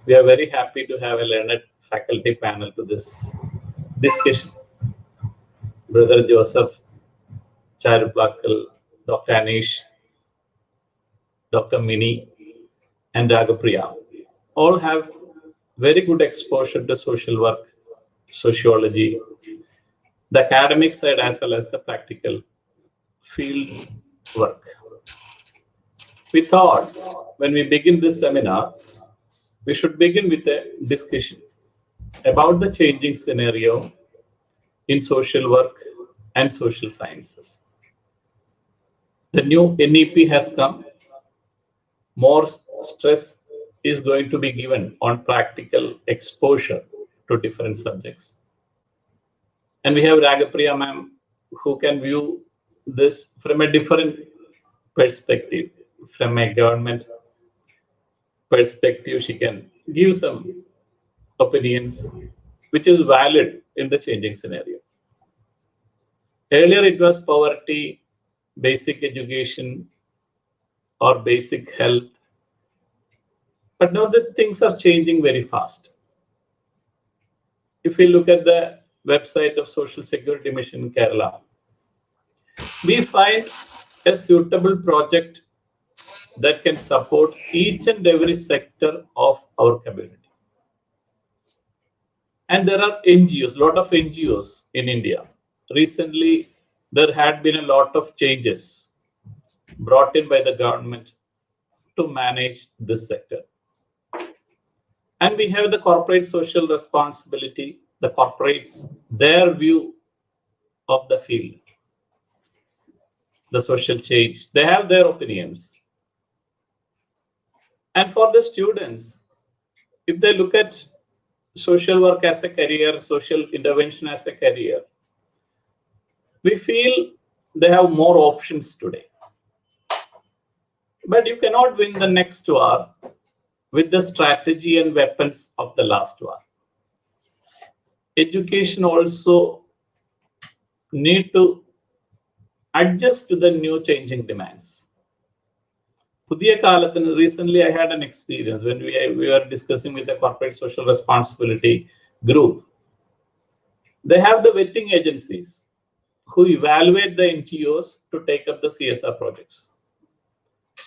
We are very happy to have a learned faculty panel to this discussion. Brother Joseph Charuplakkal, Dr. Anish, Dr. Mini, and Ragapriya all have very good exposure to social work, sociology, the academic side as well as the practical field work. We thought when we begin this seminar, we should begin with a discussion about the changing scenario in social work and social sciences. The new NEP has come. More stress is going to be given on practical exposure to different subjects. And we have Ragapriya ma'am who can view this from a different perspective, from a government perspective. She can give some opinions which is valid in the changing scenario. Earlier it was poverty, basic education, or basic health. But now the things are changing very fast. If we look at the website of Social Security Mission Kerala, we find a suitable project that can support each and every sector of our community. And there are NGOs, a lot of NGOs in India. Recently, there had been a lot of changes brought in by the government to manage this sector. And we have the corporate social responsibility, the corporates, their view of the field, the social change. They have their opinions. And for the students, if they look at social work as a career, social intervention as a career, we feel they have more options today. But you cannot win the next war with the strategy and weapons of the last war. Education also need to adjust to the new changing demands. Recently, I had an experience when we were discussing with the corporate social responsibility group. They have the vetting agencies who evaluate the NGOs to take up the CSR projects.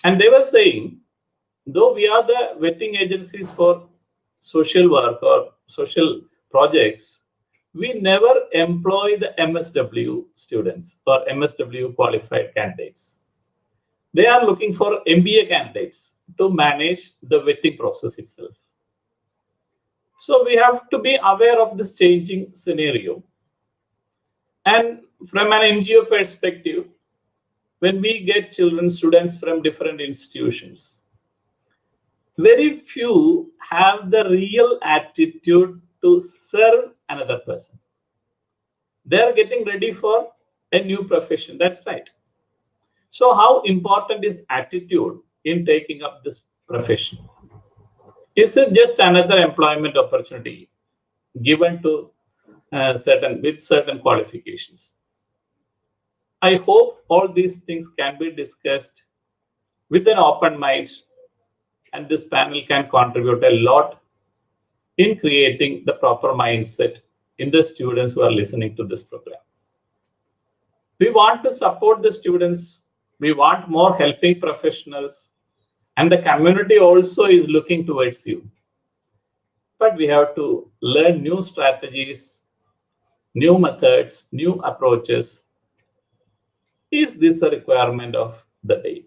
And they were saying, though we are the vetting agencies for social work or social projects, we never employ the MSW students or MSW qualified candidates. They are looking for MBA candidates to manage the vetting process itself. So we have to be aware of this changing scenario. And from an NGO perspective, when we get children, students from different institutions, very few have the real attitude to serve another person. They are getting ready for a new profession. That's right. So how important is attitude in taking up this profession? Is it just another employment opportunity given to certain qualifications? I hope all these things can be discussed with an open mind, and this panel can contribute a lot in creating the proper mindset in the students who are listening to this program. We want to support the students. We want more helping professionals, and the community also is looking towards you. But we have to learn new strategies, new methods, new approaches. Is this a requirement of the day?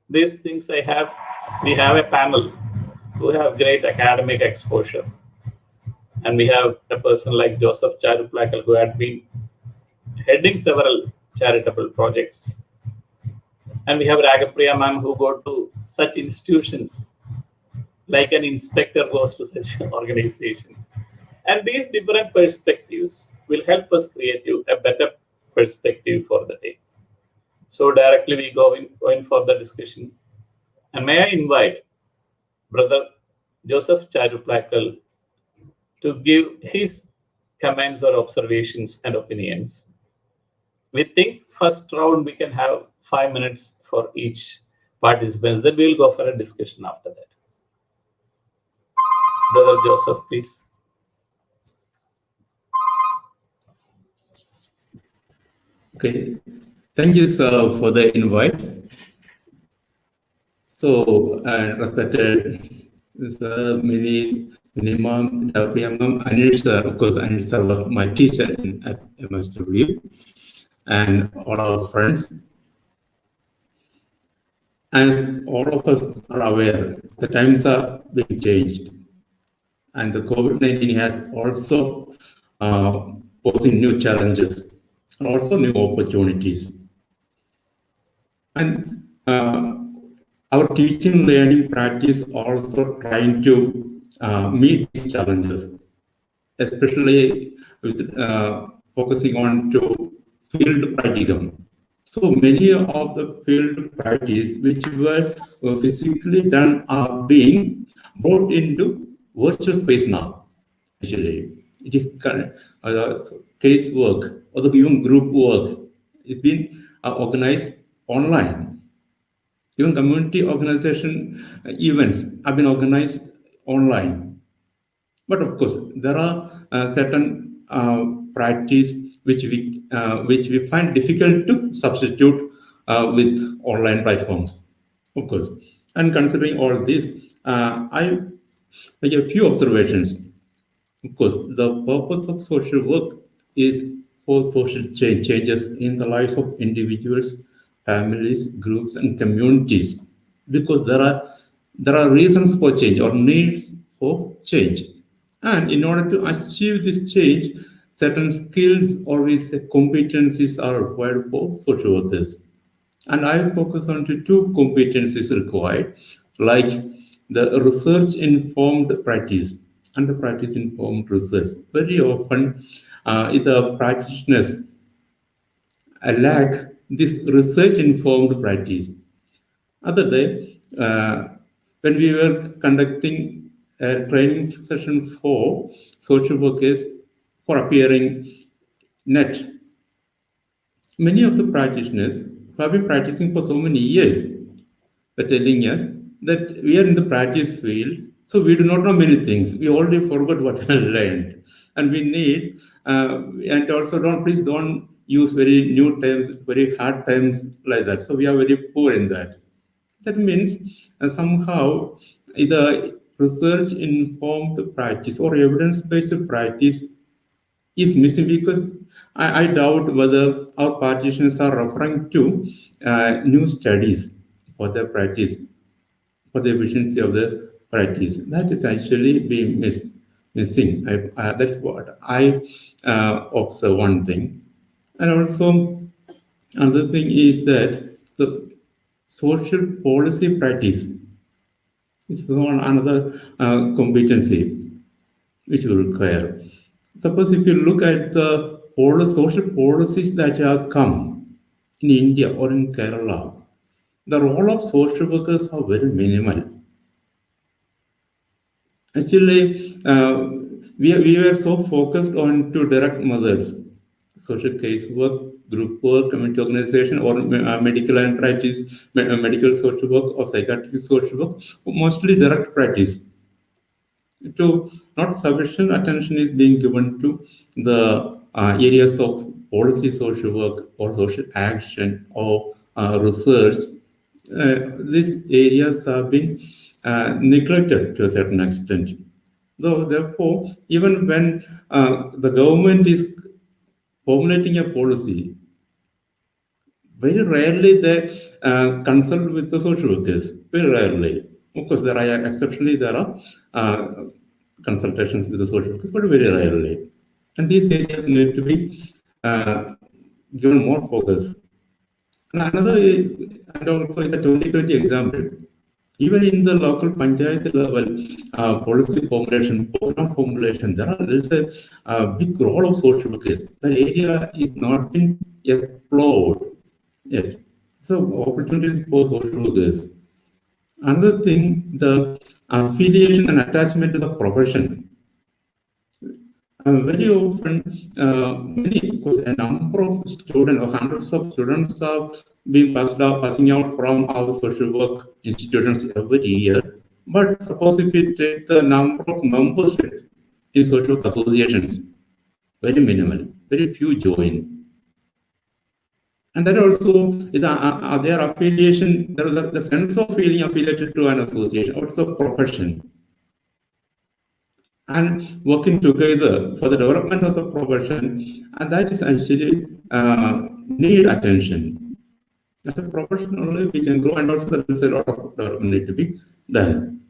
These things we have a panel who have great academic exposure. And we have a person like Joseph Charuplakkal who had been heading several charitable projects. And we have Ragapriya ma'am who go to such institutions, like an inspector goes to such organizations. And these different perspectives will help us create a better perspective for the day. So directly we go in for the discussion. And may I invite Brother Joseph Charuplakkal to give his comments or observations and opinions. We think first round we can have 5 minutes for each participant. Then we'll go for a discussion after that. Brother Joseph, please. Okay, thank you, sir, for the invite. So, respected Sir Minimum, Anish sir, of course, Anish sir was my teacher at MSW, and all our friends. As all of us are aware, the times are being changed, and the COVID-19 has also posing new challenges and also new opportunities. And our teaching learning practice also trying to meet these challenges, especially with focusing on to field practicum. So many of the field practice which were physically done are being brought into virtual space now. Actually, it is case work or the even group work. It's been organized online. Even community organization events have been organized online. But of course, there are certain practice which we find difficult to substitute with online platforms, of course. And considering all this, I make a few observations. Of course, the purpose of social work is for social changes in the lives of individuals, families, groups, and communities. Because there are reasons for change or needs for change. And in order to achieve this change, certain skills or competencies are required for social workers. And I focus on to two competencies required, like the research-informed practice and the practice-informed research. Very often, the practitioners lack this research-informed practice. Other day, when we were conducting a training session for social workers for appearing net, many of the practitioners who have been practicing for so many years were telling us that we are in the practice field, so we do not know many things. We already forgot what we learned, and we need, and also please don't use very new terms, very hard terms like that. So we are very poor in that. That means somehow the research-informed practice or evidence-based practice is missing, because I doubt whether our practitioners are referring to new studies for their practice, for the efficiency of the practice. That is actually being missing. That's what I observe, one thing. And also, another thing is that the social policy practice is another competency which will require. Suppose if you look at the social policies that have come in India or in Kerala, the role of social workers are very minimal. Actually, we were so focused on two direct methods: social case work, group work, community organization, or medical and practice, medical social work or psychiatric social work, mostly direct practice. To not sufficient attention is being given to the areas of policy social work or social action or research. These areas have been neglected to a certain extent. So therefore, even when the government is formulating a policy, very rarely they consult with the social workers. Very rarely. Of course, there are exceptionally there are consultations with the social workers, but very rarely. And these areas need to be given more focus. And also in the 2020 example, even in the local panchayat level, policy formulation, program formulation, there's a big role of social workers. The area is not been explored yet. So opportunities for social workers. Another thing, the affiliation and attachment to the profession. Very often, because a number of students or hundreds of students are being passing out from our social work institutions every year. But suppose if we take the number of membership in social work associations, very minimal, very few join. And then also their affiliation, the sense of feeling affiliated to an association, also profession, and working together for the development of the profession, and that is actually need attention. As a profession only we can grow, and also there is a lot of development need to be done.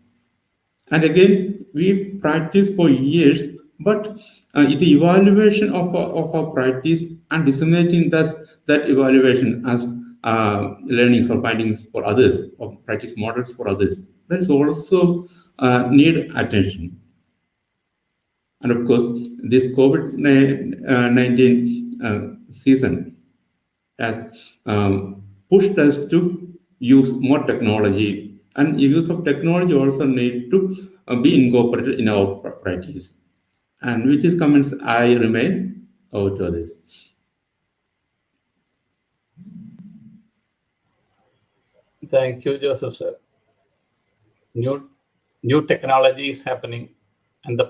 And again, we practice for years, but the evaluation of our practice and disseminating that evaluation as learnings or findings for others, or practice models for others, that is also need attention. And of course, this COVID-19 season has pushed us to use more technology, and use of technology also need to be incorporated in our practice. And with these comments, I remain over to this. Thank you, Joseph sir. New technology is happening, and the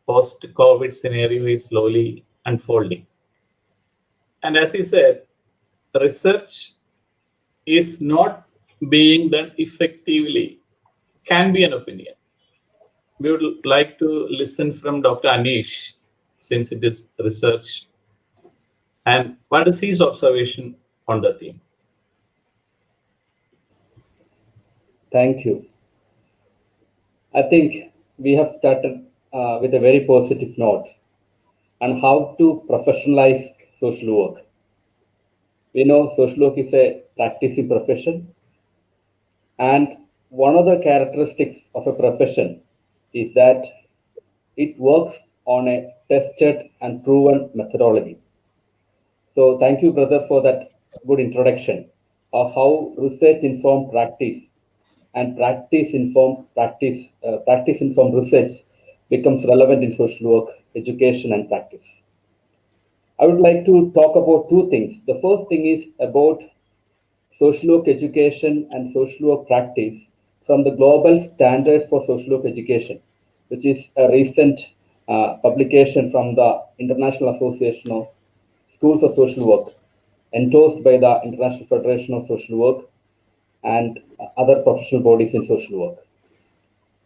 post-COVID scenario is slowly unfolding. And as he said, research is not being done effectively, can be an opinion. We would like to listen from Dr. Anish, since it is research, and what is his observation on the theme? Thank you. I think we have started with a very positive note on how to professionalize social work. We know social work is a practicing profession, and one of the characteristics of a profession is that it works on a tested and proven methodology. So thank you, brother, for that good introduction of how research informed practice and practice informed research becomes relevant in social work, education, and practice. I would like to talk about two things. The first thing is about social work education and social work practice from the global standards for social work education, which is a recent publication from the International Association of Schools of Social Work, endorsed by the International Federation of Social Work and other professional bodies in social work,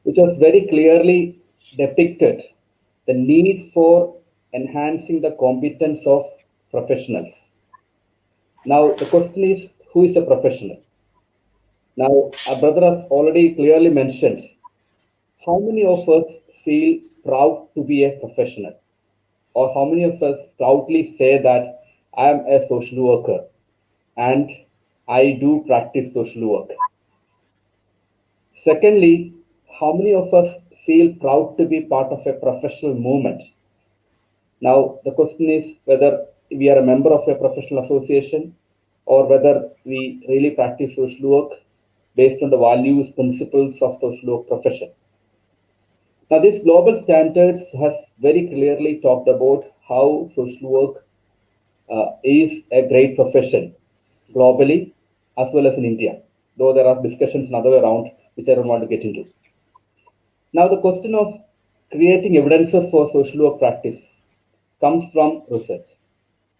which has very clearly depicted the need for enhancing the competence of professionals. Now, the question is, who is a professional? Now, our brother has already clearly mentioned how many of us feel proud to be a professional, or how many of us proudly say that I am a social worker and I do practice social work. Secondly, how many of us feel proud to be part of a professional movement? Now, the question is whether we are a member of a professional association or whether we really practice social work based on the values, principles of social work profession. Now, this global standards has very clearly talked about how social work is a great profession globally as well as in India, though there are discussions in other way around, which I don't want to get into. Now, the question of creating evidences for social work practice comes from research.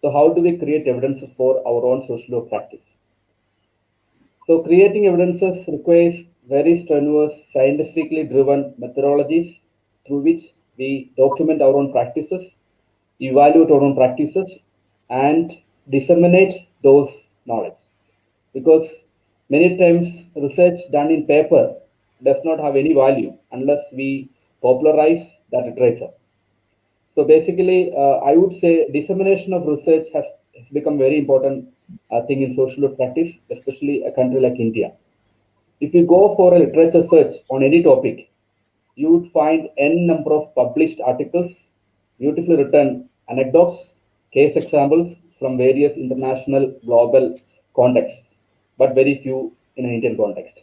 So, how do we create evidences for our own social work practice? So, creating evidences requires very strenuous, scientifically driven methodologies through which we document our own practices, evaluate our own practices, and disseminate those knowledge. Because many times research done in paper does not have any value unless we popularize that literature. So basically, I would say dissemination of research has become very important thing in social work practice, especially a country like India. If you go for a literature search on any topic, you would find n number of published articles, beautifully written anecdotes, case examples from various international, global contexts, but very few in an Indian context.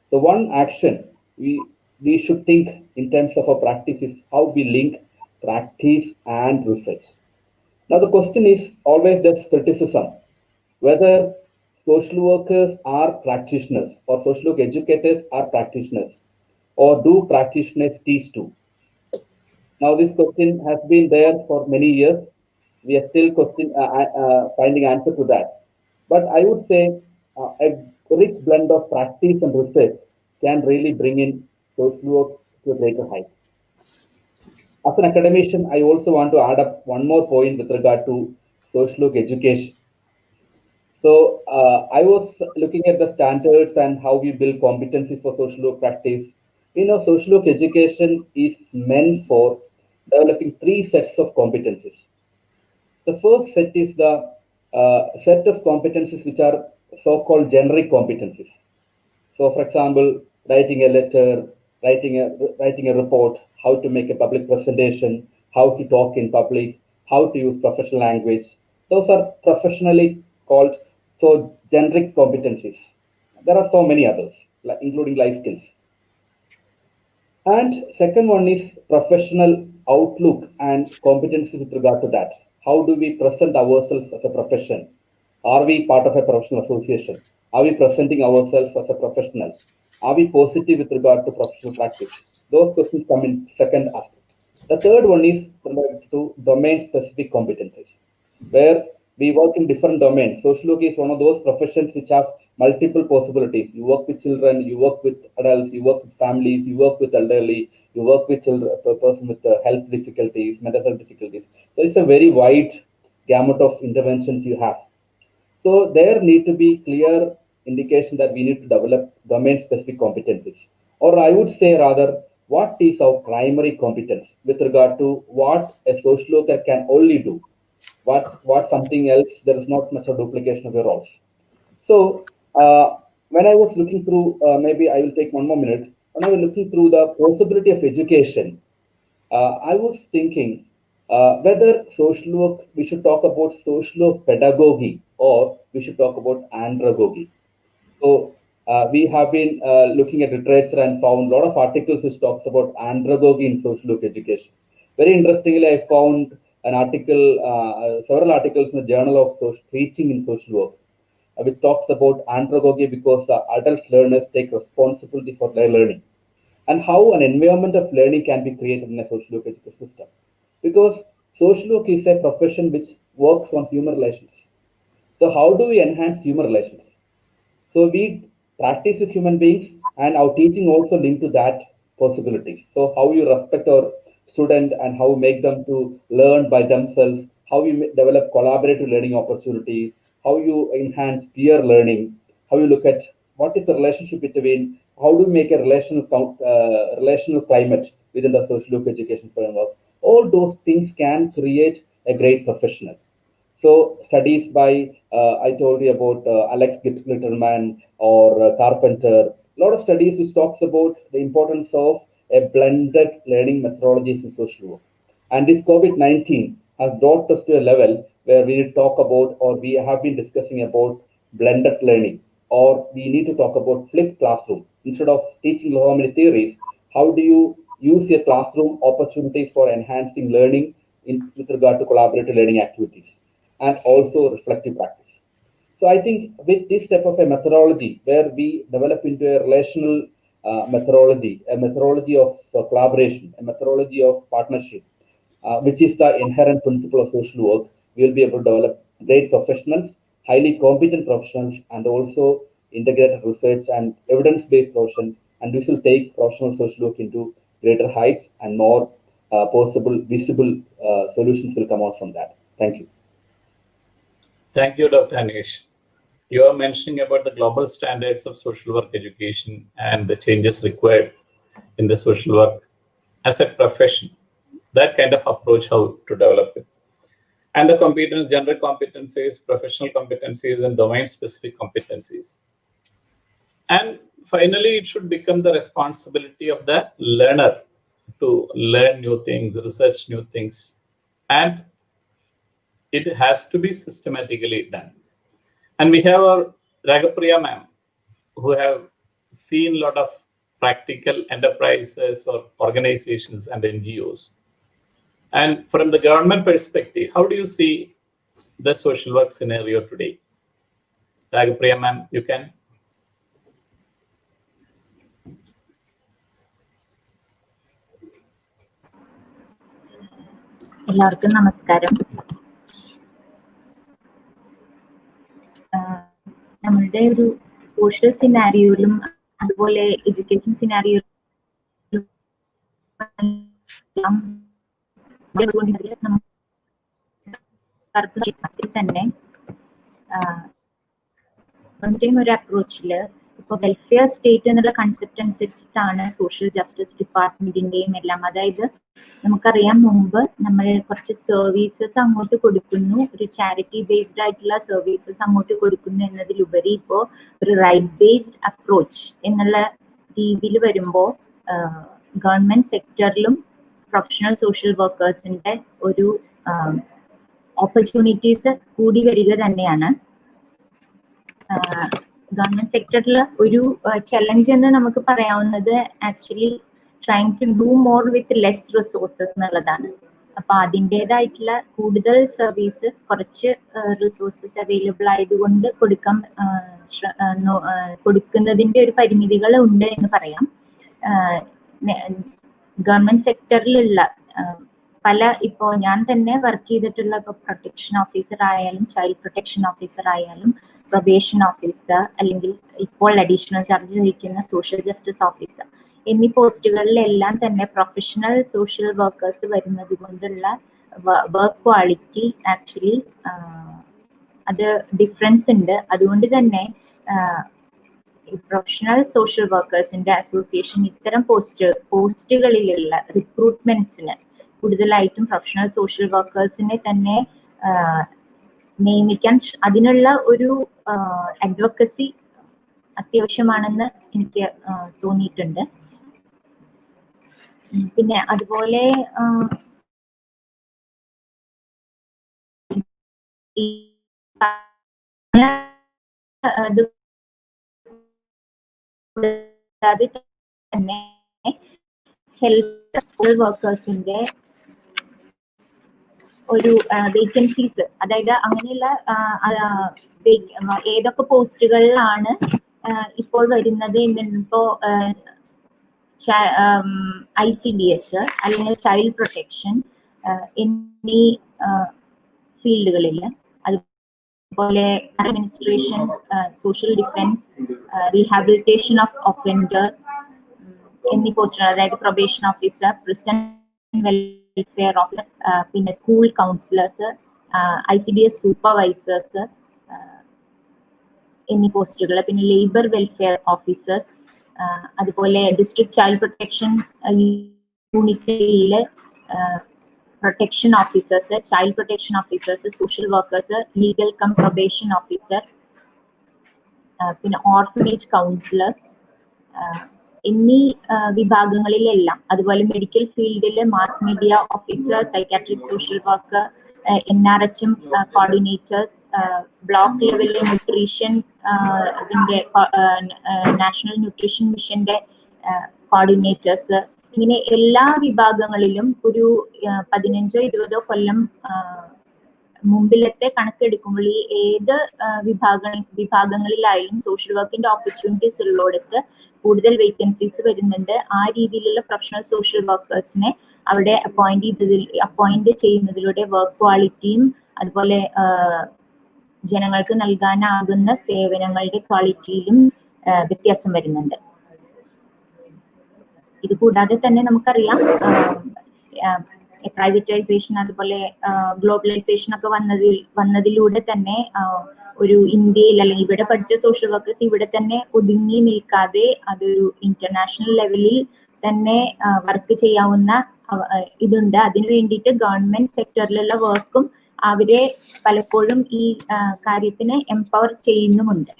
So one action we should think in terms of a practice is how we link practice and research. Now the question is always this criticism, whether social workers are practitioners or social work educators are practitioners. or do practitioners teach too? Now, this question has been there for many years. We are still finding answer to that. But I would say a rich blend of practice and research can really bring in social work to a greater height. As an academician, I also want to add up one more point with regard to social work education. So I was looking at the standards and how we build competencies for social work practice. Social work education is meant for developing three sets of competencies. The first set is the set of competencies which are so-called generic competencies. So, for example, writing a letter, writing a report, how to make a public presentation, how to talk in public, how to use professional language. Those are professionally called so generic competencies. There are so many others, including life skills. And second one is professional outlook and competencies with regard to that. How do we present ourselves as a profession? Are we part of a professional association? Are we presenting ourselves as a professional? Are we positive with regard to professional practice? Those questions come in second aspect. The third one is related to domain-specific competencies, where we work in different domains. Social work is one of those professions which has multiple possibilities. You work with children, you work with adults, you work with families, you work with elderly, you work with children, a person with health difficulties, mental health difficulties. So it's a very wide gamut of interventions you have. So there need to be clear indication that we need to develop domain-specific competencies. Or I would say rather, what is our primary competence with regard to what a social worker can only do? What something else, there is not much of duplication of your roles. So when I was looking through, maybe I will take one more minute. When I was looking through the possibility of education, I was thinking whether social work, we should talk about social work pedagogy or we should talk about andragogy. So we have been looking at literature and found a lot of articles which talks about andragogy in social work education. Very interestingly, I found an article, several articles in the Journal of Teaching in Social Work, which talks about andragogy because the adult learners take responsibility for their learning and how an environment of learning can be created in a social work education system. Because social work is a profession which works on human relations. So how do we enhance human relations? So we practice with human beings and our teaching also linked to that possibilities. So how you respect our student and how you make them to learn by themselves, how you develop collaborative learning opportunities, how you enhance peer learning, how you look at what is the relationship between, how do you make a relational climate within the social work education framework. All those things can create a great professional. So studies by, I told you about Alex Glitterman or Carpenter, a lot of studies which talks about the importance of a blended learning methodologies in social work. And this COVID-19 has brought us to a level where we need to talk about, or we have been discussing about blended learning, or we need to talk about flipped classroom. Instead of teaching so many theories, how do you use your classroom opportunities for enhancing learning with regard to collaborative learning activities and also reflective practice. So I think with this type of a methodology where we develop into a relational methodology, a methodology of collaboration, a methodology of partnership, which is the inherent principle of social work, we will be able to develop great professionals, highly competent professionals, and also integrated research and evidence-based profession. And this will take professional social work into greater heights and more possible, visible solutions will come out from that. Thank you. Thank you, Dr. Anish. You are mentioning about the global standards of social work education and the changes required in the social work as a profession. That kind of approach, how to develop it. And the competence, general competencies, professional competencies, and domain-specific competencies. And finally, it should become the responsibility of the learner to learn new things, research new things, and it has to be systematically done. And we have our Ragapriya ma'am, who have seen a lot of practical enterprises or organizations and NGOs. And from the government perspective, how do you see the social work scenario today? Ragapriya ma'am, you can. എല്ലാവർക്കും നമസ്കാരം. നമ്മളുടെ ഒരു social സിനാരിയോയിലും അതുപോലെ education സിനാരിയോയിലും തന്നെ ഒരു അപ്രോച്ചില് ഇപ്പൊ welfare state എന്നുള്ള concept അനുസരിച്ചിട്ടാണ് സോഷ്യൽ ജസ്റ്റിസ് ഡിപ്പാർട്ട്മെന്റിന്റെയും എല്ലാം. അതായത് നമുക്കറിയാം, മുമ്പ് നമ്മൾ കുറച്ച് സർവീസസ് അങ്ങോട്ട് കൊടുക്കുന്നു, ഒരു ചാരിറ്റി ബേസ്ഡ് ആയിട്ടുള്ള സർവീസസ് അങ്ങോട്ട് കൊടുക്കുന്നു എന്നതിലുപരി ഇപ്പോൾ ഒരു റൈറ്റ് ബേസ്ഡ് അപ്രോച്ച് എന്നുള്ള രീതിയിൽ വരുമ്പോൾ ഗവൺമെന്റ് സെക്ടറിലും പ്രൊഫഷണൽ സോഷ്യൽ വർക്കേഴ്സിന്റെ ഒരു ഓപ്പർച്യൂണിറ്റീസ് കൂടി വരിക തന്നെയാണ്. ഗവൺമെന്റ് സെക്ടറിൽ ഒരു ചലഞ്ച് എന്ന് നമുക്ക് പറയാവുന്നത് actually trying to do more with less resources എന്നുള്ളതാണ്. അപ്പൊ അതിൻ്റെതായിട്ടുള്ള കൂടുതൽ സർവീസസ് കുറച്ച് റിസോഴ്സസ് അവൈലബിൾ ആയതുകൊണ്ട് കൊടുക്കുന്നതിന്റെ ഒരു പരിമിതികൾ ഉണ്ട് എന്ന് പറയാം. ഗവൺമെന്റ് സെക്ടറിലുള്ള ഇപ്പോൾ ഞാൻ തന്നെ വർക്ക് ചെയ്തിട്ടുള്ള ഇപ്പോൾ പ്രൊട്ടക്ഷൻ ഓഫീസർ ആയാലും ചൈൽഡ് പ്രൊട്ടക്ഷൻ ഓഫീസർ ആയാലും പ്രൊബേഷൻ ഓഫീസർ അല്ലെങ്കിൽ ഇപ്പോൾ അഡീഷണൽ ചാർജ് വഹിക്കുന്ന സോഷ്യൽ ജസ്റ്റിസ് ഓഫീസർ എന്നീ പോസ്റ്റുകളിലെല്ലാം തന്നെ പ്രൊഫഷണൽ സോഷ്യൽ വർക്കേഴ്സ് വരുന്നത് കൊണ്ടുള്ള വർക്ക് ക്വാളിറ്റി ആക്ച്വലി അത് ഡിഫറൻസ് ഉണ്ട്. അതുകൊണ്ട് തന്നെ പ്രൊഫഷണൽ സോഷ്യൽ വർക്കേഴ്സിന്റെ അസോസിയേഷൻ ഇത്തരം പോസ്റ്റുകളിലുള്ള റിക്രൂട്ട്മെന്റ്സിന് കൂടുതലായിട്ടും പ്രൊഫഷണൽ സോഷ്യൽ വർക്കേഴ്സിനെ തന്നെ നിയമിക്കാൻ അതിനുള്ള ഒരു അഡ്വക്കസി അത്യാവശ്യമാണെന്ന് എനിക്ക് തോന്നിയിട്ടുണ്ട്. പിന്നെ അതുപോലെ തന്നെ ഹെൽത്ത് വർക്കേഴ്സിന്റെ ഒരു വേക്കൻസീസ്, അതായത് അങ്ങനെയുള്ള ഏതൊക്കെ പോസ്റ്റുകളിലാണ് ഇപ്പോൾ വരുന്നത് എന്നിപ്പോ ICDS അല്ലെങ്കിൽ ചൈൽഡ് പ്രൊട്ടക്ഷൻ എന്നീ ഫീൽഡുകളിൽ, അതുപോലെ administration, social defence, rehabilitation of offenders എന്നീ പോസ്റ്റുകൾ, അതായത് probation officer, prison welfare officer, പിന്നെ സ്കൂൾ കൗൺസിലേഴ്സ്, ICDS സൂപ്പർവൈസേഴ്സ് എന്നീ പോസ്റ്റുകൾ, പിന്നെ ലേബർ വെൽഫെയർ ഓഫീസേഴ്സ്, അതുപോലെ ഡിസ്ട്രിക്ട് ചൈൽഡ് പ്രൊട്ടക്ഷൻ യൂണിറ്റിലെ protection officers, child protection officers, social workers, legal cum probation officer, പിന്നെ ഓർഫനേജ് കൗൺസിലേഴ്സ് എന്നീ വിഭാഗങ്ങളിലെല്ലാം, അതുപോലെ മെഡിക്കൽ ഫീൽഡിൽ mass media officer, psychiatric social worker, NRHM coordinators, block ലെവലിലെ nutrition അതിന്റെ നാഷണൽ ന്യൂട്രീഷൻ മിഷന്റെ coordinators, ഇങ്ങനെ എല്ലാ വിഭാഗങ്ങളിലും ഒരു 15-20 കൊല്ലം മുമ്പിലത്തെ കണക്കെടുക്കുമ്പോൾ ഈ ഏത് വിഭാഗങ്ങളിലായാലും സോഷ്യൽ വർക്കിന്റെ ഓപ്പർച്യൂണിറ്റീസ് ഉള്ളിടത്ത് കൂടുതൽ വേക്കൻസീസ് വരുന്നുണ്ട്. ആ രീതിയിലുള്ള പ്രൊഫഷണൽ സോഷ്യൽ വർക്കേഴ്സിനെ അവിടെ അപ്പോയിന്റ് ചെയ്യുന്നതിലൂടെ വർക്ക് ക്വാളിറ്റിയും അതുപോലെ ജനങ്ങൾക്ക് നൽകാനാകുന്ന സേവനങ്ങളുടെ ക്വാളിറ്റിയിലും വ്യത്യാസം വരുന്നുണ്ട്. ഇത് കൂടാതെ തന്നെ നമുക്കറിയാം പ്രൈവറ്റൈസേഷൻ അതുപോലെ ഗ്ലോബലൈസേഷൻ ഒക്കെ വന്നതിലൂടെ തന്നെ ഒരു ഇന്ത്യയിൽ അല്ലെങ്കിൽ ഇവിടെ പഠിച്ച സോഷ്യൽ വർക്കേഴ്സ് ഇവിടെ തന്നെ ഒതുങ്ങി നിൽക്കാതെ അതൊരു ഇന്റർനാഷണൽ ലെവലിൽ തന്നെ വർക്ക് ചെയ്യാവുന്ന ഇതുണ്ട്. അതിനു വേണ്ടിയിട്ട് ഗവൺമെന്റ് സെക്ടറിലുള്ള വർക്കും അവരെ പലപ്പോഴും ഈ കാര്യത്തിന് എംപവർ ചെയ്യുന്നുമുണ്ട്.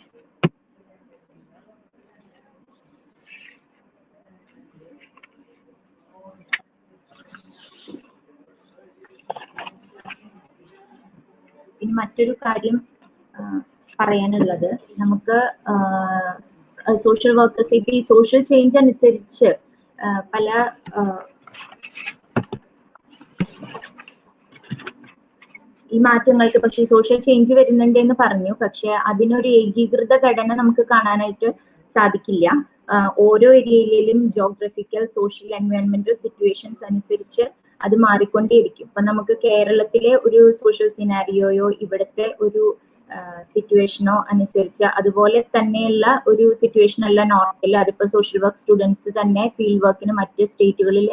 ഇനി മറ്റൊരു കാര്യം പറയാനുള്ളത്, നമുക്ക് സോഷ്യൽ വർക്കേഴ്സ് ഈ സോഷ്യൽ ചേഞ്ച് അനുസരിച്ച് പല ഈ മാറ്റങ്ങൾക്ക് പക്ഷേ സോഷ്യൽ ചേഞ്ച് വരുന്നുണ്ട് എന്ന് പറഞ്ഞു, പക്ഷെ അതിനൊരു ഏകീകൃത ഘടന നമുക്ക് കാണാനായിട്ട് സാധിക്കില്ല. ഓരോ ഏരിയയിലും ജോഗ്രഫിക്കൽ, സോഷ്യൽ, എൻവയോൺമെന്റൽ സിറ്റുവേഷൻസ് അനുസരിച്ച് അത് മാറിക്കൊണ്ടേയിരിക്കും. ഇപ്പൊ നമുക്ക് കേരളത്തിലെ ഒരു സോഷ്യൽ സിനാരിയോയോ ഇവിടുത്തെ ഒരു സിറ്റുവേഷനോ അനുസരിച്ച് അതുപോലെ തന്നെയുള്ള ഒരു സിറ്റുവേഷൻ അല്ല നോർത്തിൽ. അതിപ്പോ സോഷ്യൽ വർക്ക് സ്റ്റുഡൻസ് തന്നെ ഫീൽഡ് വർക്കിന് മറ്റ് സ്റ്റേറ്റുകളിൽ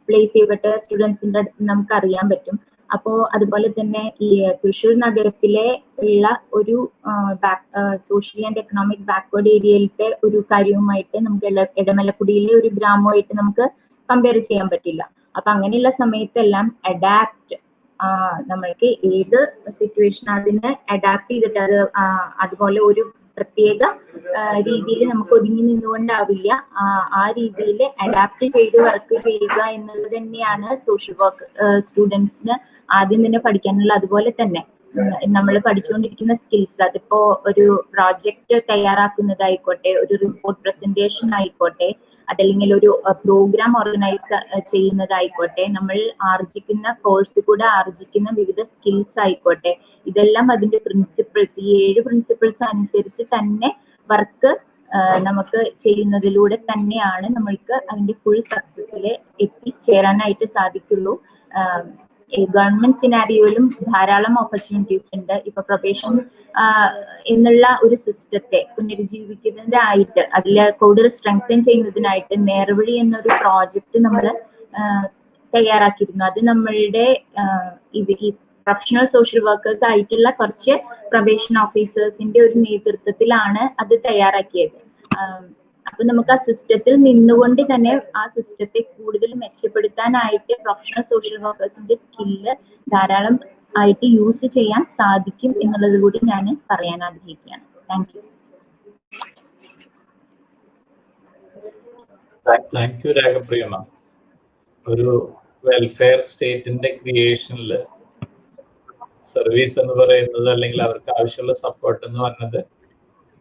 പ്ലേസ് ചെയ്യപ്പെട്ട സ്റ്റുഡൻസിന്റെ അടുത്ത് നമുക്ക് അറിയാൻ പറ്റും. അപ്പോ അതുപോലെ തന്നെ ഈ തൃശ്ശൂർ നഗരത്തിലെ ഉള്ള ഒരു സോഷ്യൽ ആൻഡ് എക്കണോമിക് ബാക്ക്വേർഡ് ഏരിയയിലത്തെ ഒരു കാര്യവുമായിട്ട് നമുക്ക് ഇടമലക്കുടിയിലെ ഒരു ഗ്രാമമായിട്ട് നമുക്ക് കമ്പയർ ചെയ്യാൻ പറ്റില്ല. അപ്പൊ അങ്ങനെയുള്ള സമയത്തെല്ലാം അഡാപ്റ്റ് നമ്മൾക്ക് ഏത് സിറ്റുവേഷൻ അതിനെ അഡാപ്റ്റ് ചെയ്തിട്ട് അത് അതുപോലെ ഒരു പ്രത്യേക രീതിയിൽ നമുക്ക് ഒതുങ്ങി നിന്നുകൊണ്ടാവില്ല, ആ രീതിയിൽ അഡാപ്റ്റ് ചെയ്ത് വർക്ക് ചെയ്യുക എന്നുള്ളത് തന്നെയാണ് സോഷ്യൽ വർക്ക് സ്റ്റുഡൻസിന് ആദ്യം തന്നെ പഠിക്കാനുള്ള. അതുപോലെ തന്നെ നമ്മൾ പഠിച്ചുകൊണ്ടിരിക്കുന്ന സ്കിൽസ്, അതിപ്പോ ഒരു പ്രോജക്റ്റ് തയ്യാറാക്കുന്നതായിക്കോട്ടെ, ഒരു റിപ്പോർട്ട് പ്രസന്റേഷൻ ആയിക്കോട്ടെ, അതല്ലെങ്കിൽ ഒരു പ്രോഗ്രാം ഓർഗനൈസ് ചെയ്യുന്നതായിക്കോട്ടെ, നമ്മൾ ആർജിക്കുന്ന കോഴ്സ് കൂടെ ആർജിക്കുന്ന വിവിധ സ്കിൽസ് ആയിക്കോട്ടെ, ഇതെല്ലാം അതിന്റെ പ്രിൻസിപ്പിൾസ്, ഈ 7 പ്രിൻസിപ്പിൾസ് അനുസരിച്ച് തന്നെ വർക്ക് നമുക്ക് ചെയ്യുന്നതിലൂടെ തന്നെയാണ് നമ്മൾക്ക് അതിന്റെ ഫുൾ സക്സസിൽ എത്തിച്ചേരാനായിട്ട് സാധിക്കുള്ളൂ. ഗവൺമെന്റ് സിനാരിയോയിലും ധാരാളം ഓപ്പർച്യൂണിറ്റീസ് ഉണ്ട്. ഇപ്പൊ പ്രൊബേഷൻ എന്നുള്ള ഒരു സിസ്റ്റത്തെ പുനരുജ്ജീവിക്കുന്നതിനായിട്ട്, അതിൽ കൂടുതൽ സ്ട്രെങ്തൻ ചെയ്യുന്നതിനായിട്ട് നേർവഴി എന്നൊരു പ്രോജക്റ്റ് നമ്മൾ തയ്യാറാക്കിയിരുന്നു. അത് നമ്മളുടെ ഈ പ്രൊഫഷണൽ സോഷ്യൽ വർക്കേഴ്സ് ആയിട്ടുള്ള കുറച്ച് പ്രൊബേഷൻ ഓഫീസേഴ്സിന്റെ ഒരു നേതൃത്വത്തിലാണ് അത് തയ്യാറാക്കിയത്. അപ്പൊ നമുക്ക് ആ സിസ്റ്റത്തിൽ നിന്നുകൊണ്ട് തന്നെ ആ സിസ്റ്റത്തെ കൂടുതൽ മെച്ചപ്പെടുത്താനായിട്ട് പ്രൊഫഷണൽ സോഷ്യൽ വർക്കേഴ്സിന്റെ സ്കില്ല് ധാരാളം ആയിട്ട് യൂസ് ചെയ്യാൻ സാധിക്കും എന്നുള്ളത് കൂടി ഞാൻ പറയാൻ ആഗ്രഹിക്കുകയാണ്. Thank you. താങ്ക് യു രാഗപ്രിയ മാം. ഒരു വെൽഫെയർ സ്റ്റേറ്റിന്റെ ക്രിയേഷനിൽ സർവീസ് എന്ന് പറയുന്നത്, അല്ലെങ്കിൽ അവർക്ക് ആവശ്യമുള്ള സപ്പോർട്ട് എന്ന് പറയുന്നത്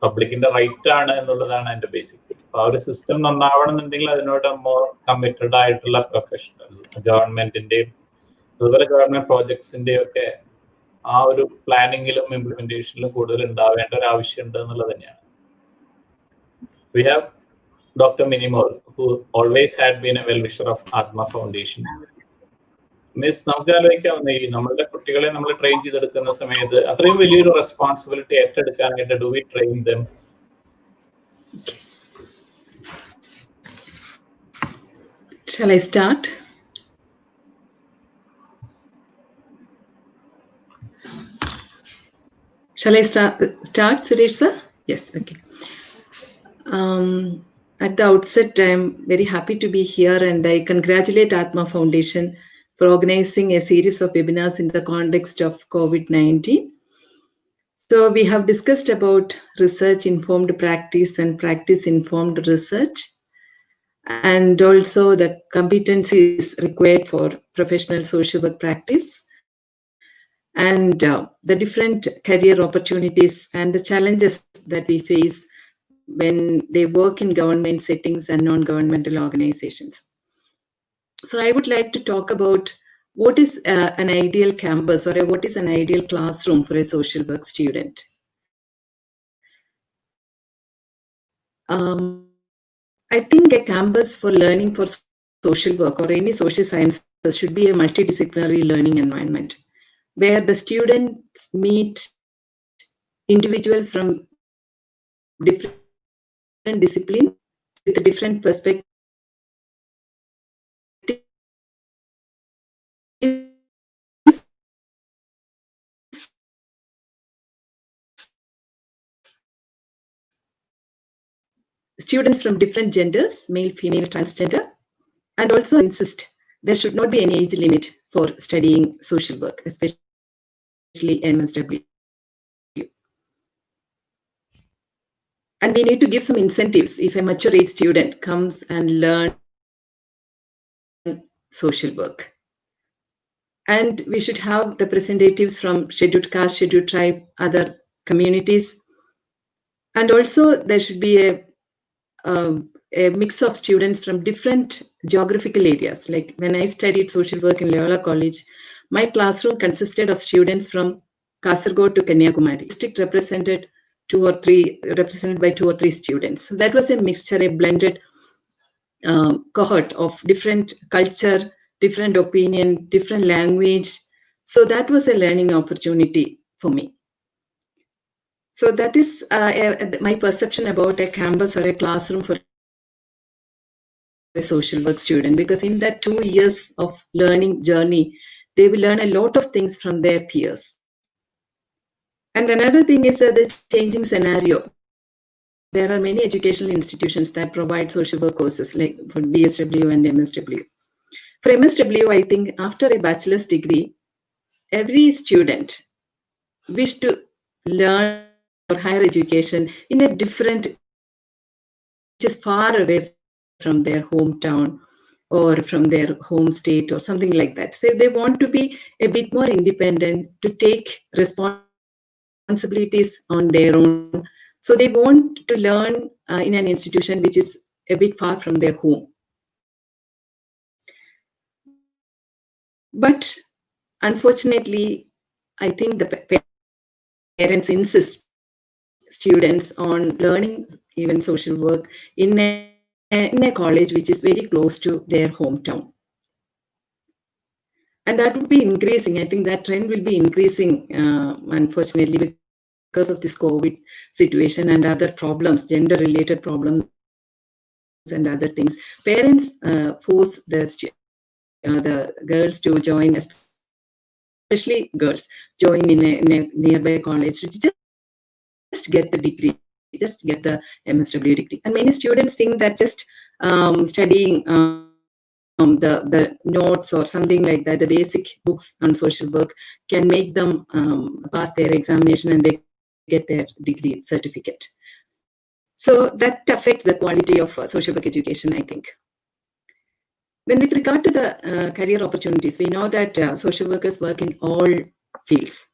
പബ്ലിക്കിന്റെ റൈറ്റ് ആണ് എന്നുള്ളതാണ് അതിന്റെ ബേസിക്. അപ്പൊ ആ ഒരു സിസ്റ്റം നന്നാവണമെന്നുണ്ടെങ്കിൽ അതിനോട് മോർ കമ്മിറ്റഡ് ആയിട്ടുള്ള പ്രൊഫഷണൽസ്, ഗവൺമെന്റിന്റെയും അതുപോലെ ഗവൺമെന്റ് പ്രോജക്ട്സിന്റെയും ഒക്കെ ആ ഒരു പ്ലാനിങ്ങിലും ഇംപ്ലിമെന്റേഷനിലും കൂടുതൽ ഉണ്ടാവേണ്ട ഒരു ആവശ്യമുണ്ട് എന്നുള്ളത് തന്നെയാണ്. We have Dr. Minimol, who always had been a well-wisher of ATMA Foundation. Miss, നമുക്ക് ആലോചിക്കാവുന്ന ഈ നമ്മളുടെ കുട്ടികളെ നമ്മൾ ട്രെയിൻ ചെയ്തെടുക്കുന്ന സമയത്ത് അത്രയും വലിയൊരു റെസ്പോൺസിബിലിറ്റി ഏറ്റെടുക്കാനായിട്ട് do we train them? Shall I start? Shall I start, Suresh sir? Yes, okay. At the outset, I am very happy to be here, and I congratulate ATMA Foundation for organizing a series of webinars in the context of COVID-19. So we have discussed about research-informed practice and practice-informed research, and also the competencies required for professional social work practice, and the different career opportunities and the challenges that we face when they work in government settings and non-governmental organizations. So I would like to talk about what is an ideal campus, or what is an ideal classroom for a social work student. I think a campus for learning for social work or any social sciences should be a multidisciplinary learning environment where the students meet individuals from different disciplines with different perspectives, students from different genders, male, female, transgender, and also insist there should not be any age limit for studying social work, especially MSW. And we need to give some incentives if a mature age student comes and learn social work. And we should have representatives from scheduled caste, scheduled tribe, other communities. And also there should be a mix of students from different geographical areas. Like when I studied social work in Loyola College, my classroom consisted of students from Kasaragod to Kanyakumari. District represented represented by 2 or 3 students. So that was a mixture, a blended cohort of different culture, different opinion, different language. So that was a learning opportunity for me. So that is my perception about a campus or a classroom for a social work student, because in that 2 years of learning journey, they will learn a lot of things from their peers. And another thing is the changing scenario. There are many educational institutions that provide social work courses like for BSW and MSW. For MSW, I think after a bachelor's degree, every student wish to learn or higher education in a different, which is far away from their hometown or from their home state or something like that. So they want to be a bit more independent, to take responsibilities on their own. So they want to learn in an institution which is a bit far from their home. But unfortunately, I think the parents insist students on learning even social work in a college which is very close to their hometown. And that would be increasing. I think that trend will be increasing, unfortunately, because of this COVID situation and other problems, gender-related problems and other things. Parents force the girls to join, especially girls, join in a nearby college to just get the degree, just get the MSW degree. And many students think that just studying the notes or something like that, the basic books on social work, can make them pass their examination and they get their degree certificate. So that affects the quality of social work education, I think. Then with regard to the career opportunities, we know that social workers work in all fields.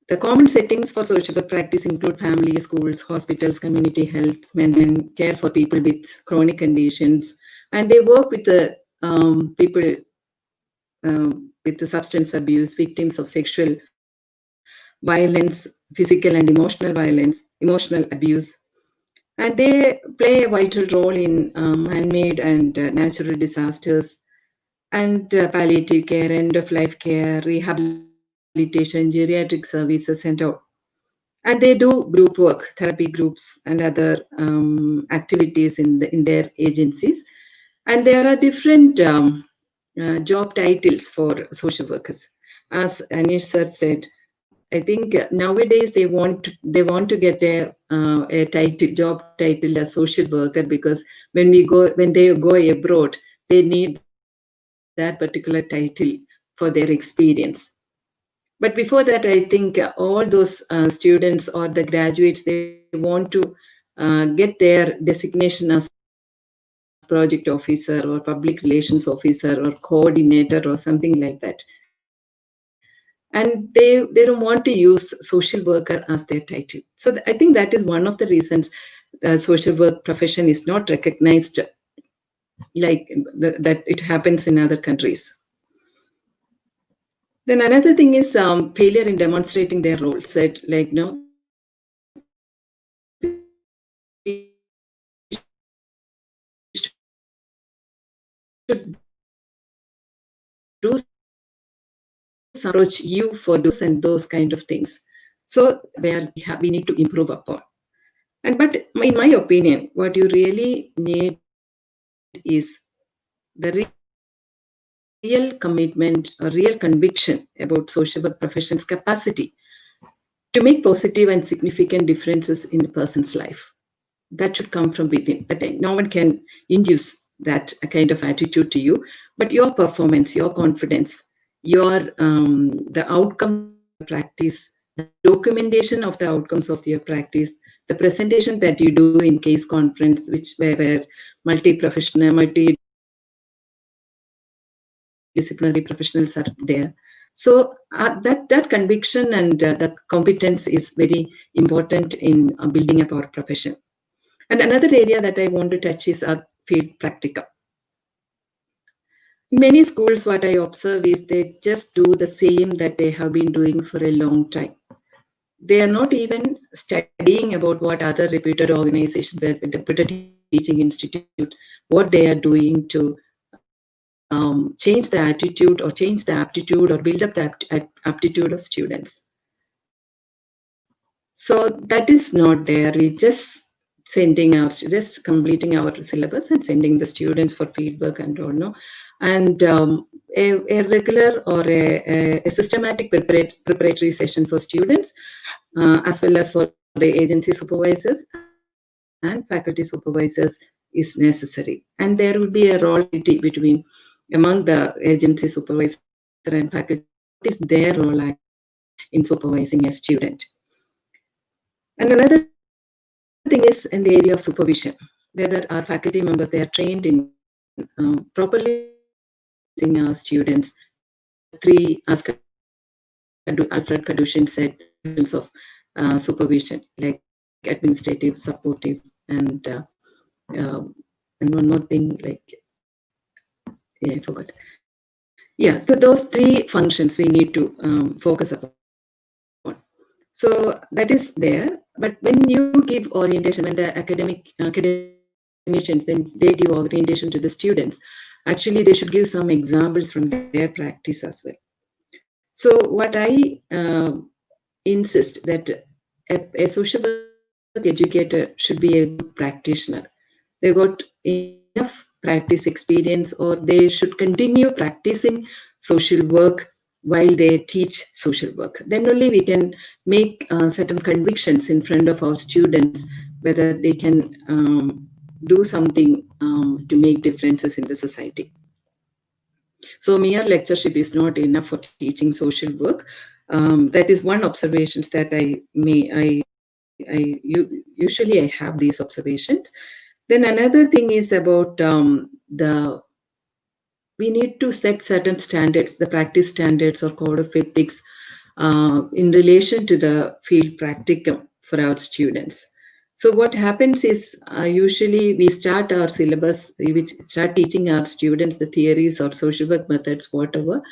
The common settings for social work practice include family, schools, hospitals, community health, and care for people with chronic conditions. And they work with the people with the substance abuse, victims of sexual violence, physical and emotional violence, emotional abuse. And they play a vital role in man-made and natural disasters, and palliative care, end-of-life care, rehabilitation, geriatric services, and all. And they do group work, therapy groups, and other activities in their agencies. And there are different job titles for social workers. As Anish sir said, I think nowadays they want to get a title, job title as social worker, because when they go abroad, they need that particular title for their experience. But before that, I think all those students or the graduates, they want to get their designation as project officer or public relations officer or coordinator or something like that. And they don't want to use social worker as their title. So I think that is one of the reasons the social work profession is not recognized like that it happens in other countries. Then another thing is failure in demonstrating their role set, like do approach you for do's and those kind of things. So where we need to improve upon. But in my opinion, what you really need is the real commitment or real conviction about social work profession's capacity to make positive and significant differences in a person's life. That should come from within. But no one can induce that kind of attitude to you. But your performance, your confidence, your the outcome of practice, the documentation of the outcomes of your practice, the presentation that you do in case conference, where multidisciplinary professionals are there. So that conviction and the competence is very important in building up our profession. And another area that I want to touch is our field practicum. In many schools, what I observe is they just do the same that they have been doing for a long time. They are not even studying about what other reputed organizations, reputed teaching institute, what they are doing to change the attitude or change the aptitude or build up the aptitude of students. So that is not there. We just completing our syllabus and sending the students for feedback and all, no. And a regular or a systematic preparatory session for students, as well as for the agency supervisors and faculty supervisors is necessary. And there will be a role between among the agency supervisor and faculty. What is their role in supervising a student? And another thing is in the area of supervision, whether our faculty members, they are trained in properly supervising our students. The three, as Alfred Kadushin said, of supervision, like administrative, supportive, and one more thing, like, yeah, I forgot. Yeah, so those three functions we need to focus upon. So that is there. But when you give orientation, when the academicians, then they give orientation to the students, actually they should give some examples from their practice as well. So what I insist that a social work educator should be a good practitioner. They got enough practice experience, or they should continue practicing social work while they teach social work. Then only we can make certain convictions in front of our students, whether they can do something to make differences in the society. So mere lectureship is not enough for teaching social work. That is one observation that usually I have these observations. Then another thing is about we need to set certain standards, the practice standards or code of ethics in relation to the field practicum for our students. So what happens is usually we start our syllabus, we start teaching our students the theories or social work methods, whatever.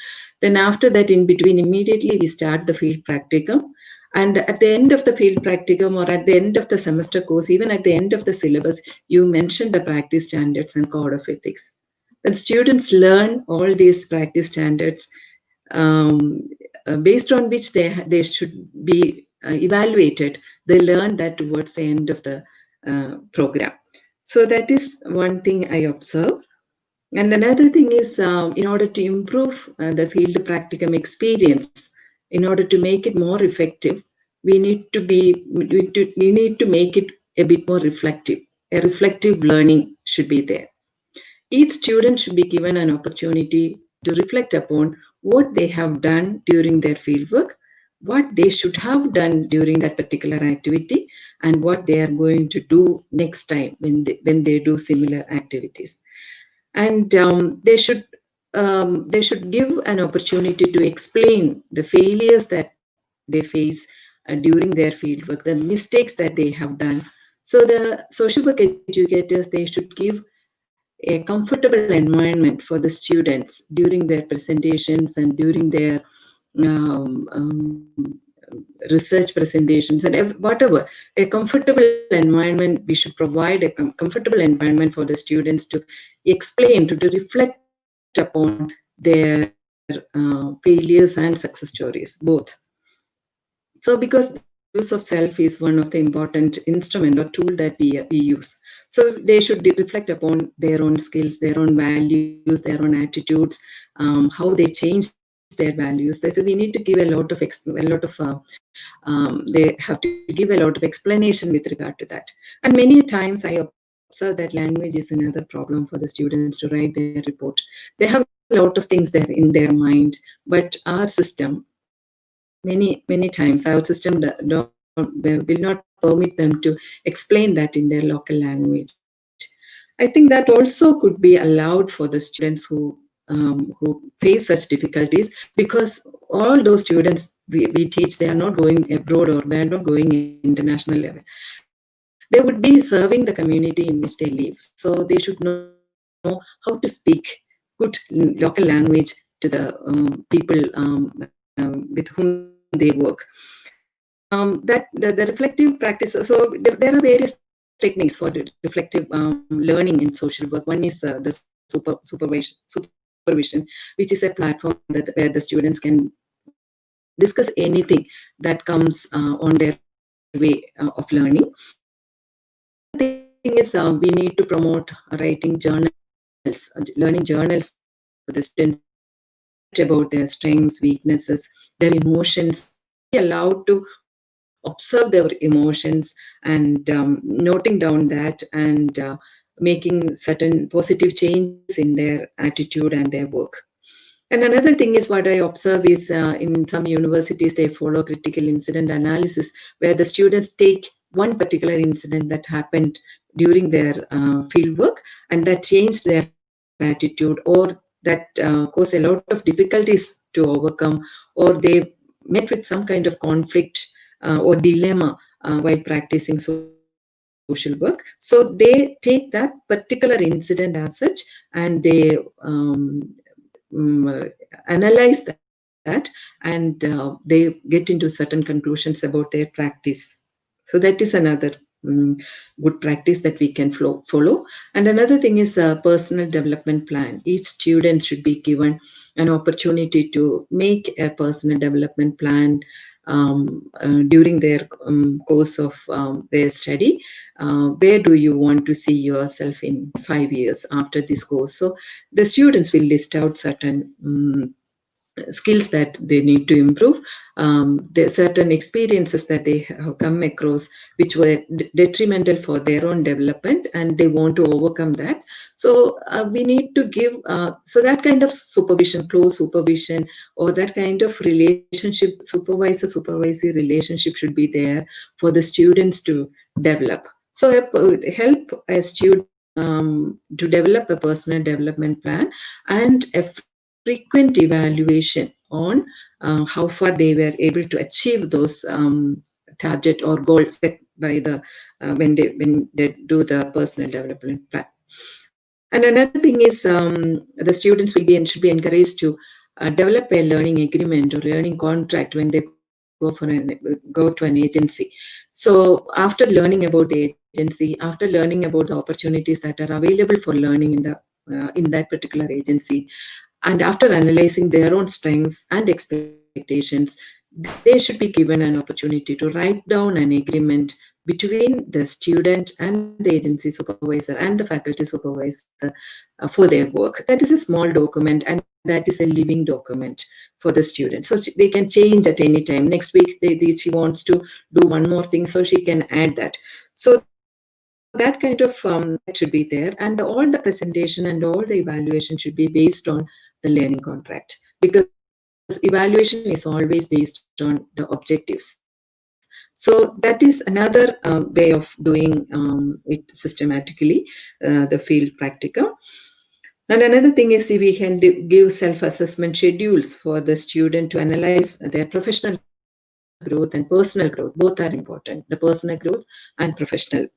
Then after that, in between, immediately we start the field practicum. And at the end of the field practicum or at the end of the semester course, even at the end of the syllabus, you mention the practice standards and code of ethics. When students learn all these practice standards based on which they should be evaluated, they learn that towards the end of the program. So that is one thing I observe. And another thing is, in order to improve the field practicum experience, in order to make it more effective, we need to make it a bit more reflective. A reflective learning should be there. Each student should be given an opportunity to reflect upon what they have done during their fieldwork, what they should have done during that particular activity, and what they are going to do next time when they do similar activities. And they should give an opportunity to explain the failures that they face during their fieldwork, the mistakes that they have done. So the social work educators, they should give a comfortable environment for the students during their presentations and during their research presentations and whatever. A comfortable environment, we should provide a comfortable environment for the students to explain, to reflect upon their failures and success stories, both. So because the use of self is one of the important instrument or tool that we use. So they should reflect upon their own skills, their own values, their own attitudes, how they change their values. So we need to give they have to give a lot of explanation with regard to that. And many times I observe that language is another problem for the students to write their report. They have a lot of things there in their mind, but our system, many times our system will not permit them to explain that in their local language. I think that also could be allowed for the students who face such difficulties, because all those students we teach, they are not going abroad or they are not going international level. They would be serving the community in which they live. So they should know how to speak good local language to the people with whom they work. That the reflective practice. So there are various techniques for reflective learning in social work. One is the supervision supervision, which is a platform where the students can discuss anything that comes on their way of learning. The thing is, we need to promote writing journals, learning journals for the students about their strengths, weaknesses, their emotions, be allowed to observe their emotions and noting down that and making certain positive changes in their attitude and their work. And another thing is what I observe is in some universities, they follow critical incident analysis, where the students take one particular incident that happened during their field work and that changed their attitude, or that caused a lot of difficulties to overcome, or they met with some kind of conflict or dilemma while practicing social work. So they take that particular incident as such and they analyze that and they get into certain conclusions about their practice. So that is another good practice that we can follow. And another thing is a personal development plan. Each student should be given an opportunity to make a personal development plan during their course of their study. Where do you want to see yourself in 5 years after this course? So the students will list out certain skills that they need to improve. There are certain experiences that they have come across which were detrimental for their own development and they want to overcome that. So we need to give, so that kind of supervision, close supervision, or that kind of relationship, supervisor-supervisee relationship should be there for the students to develop. So help a student to develop a personal development plan and a frequent evaluation on how far they were able to achieve those target or goals set by the when they do the personal development plan. And another thing is the students should be encouraged to develop a learning agreement or learning contract when they go to an agency. So after learning about the agency, after learning about the opportunities that are available for learning in that particular agency, and after analyzing their own strengths and expectations, they should be given an opportunity to write down an agreement between the student and the agency supervisor and the faculty supervisor for their work. That is a small document and that is a living document for the student. So they can change at any time. Next week, she wants to do one more thing, so she can add that. So that kind of should be there, and all the presentation and all the evaluation should be based on the learning contract, because evaluation is always based on the objectives. So that is another way of doing it systematically, the field practicum. And another thing is we can give self-assessment schedules for the student to analyze their professional growth and personal growth. Both are important, the personal growth and professional.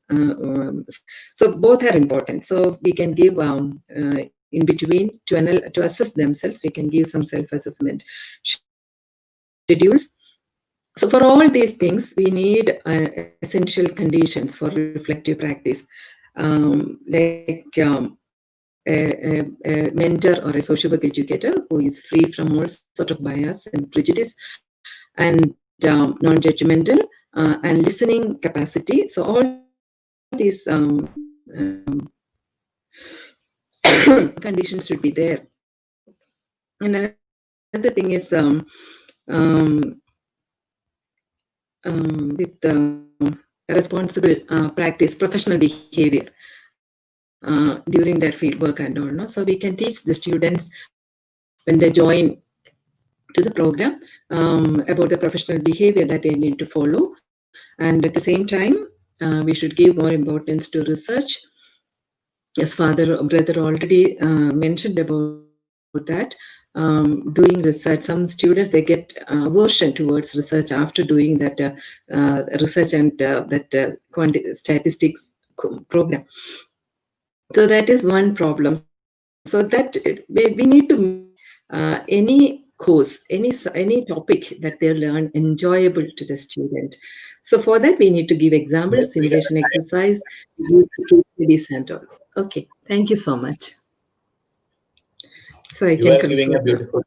So both are important. So we can give in between to assess themselves, we can give some self-assessment schedules. So for all these things, we need essential conditions for reflective practice, like a mentor or a social work educator who is free from all sort of bias and prejudice, and non-judgmental and listening capacity. So all these conditions should be there. And another thing is with responsible practice, professional behavior during their field work and all. No? So we can teach the students when they join to the program about the professional behavior that they need to follow. And at the same time, we should give more importance to research. As brother already mentioned about that, doing research. Some students, they get aversion towards research after doing that research and that statistics program. So that is one problem. So that we need to any course, any topic that they learn enjoyable to the student. So for that, we need to give example, simulation exercise, case studies and all. Okay, thank you so much. So I You can are giving a conclude now. beautiful.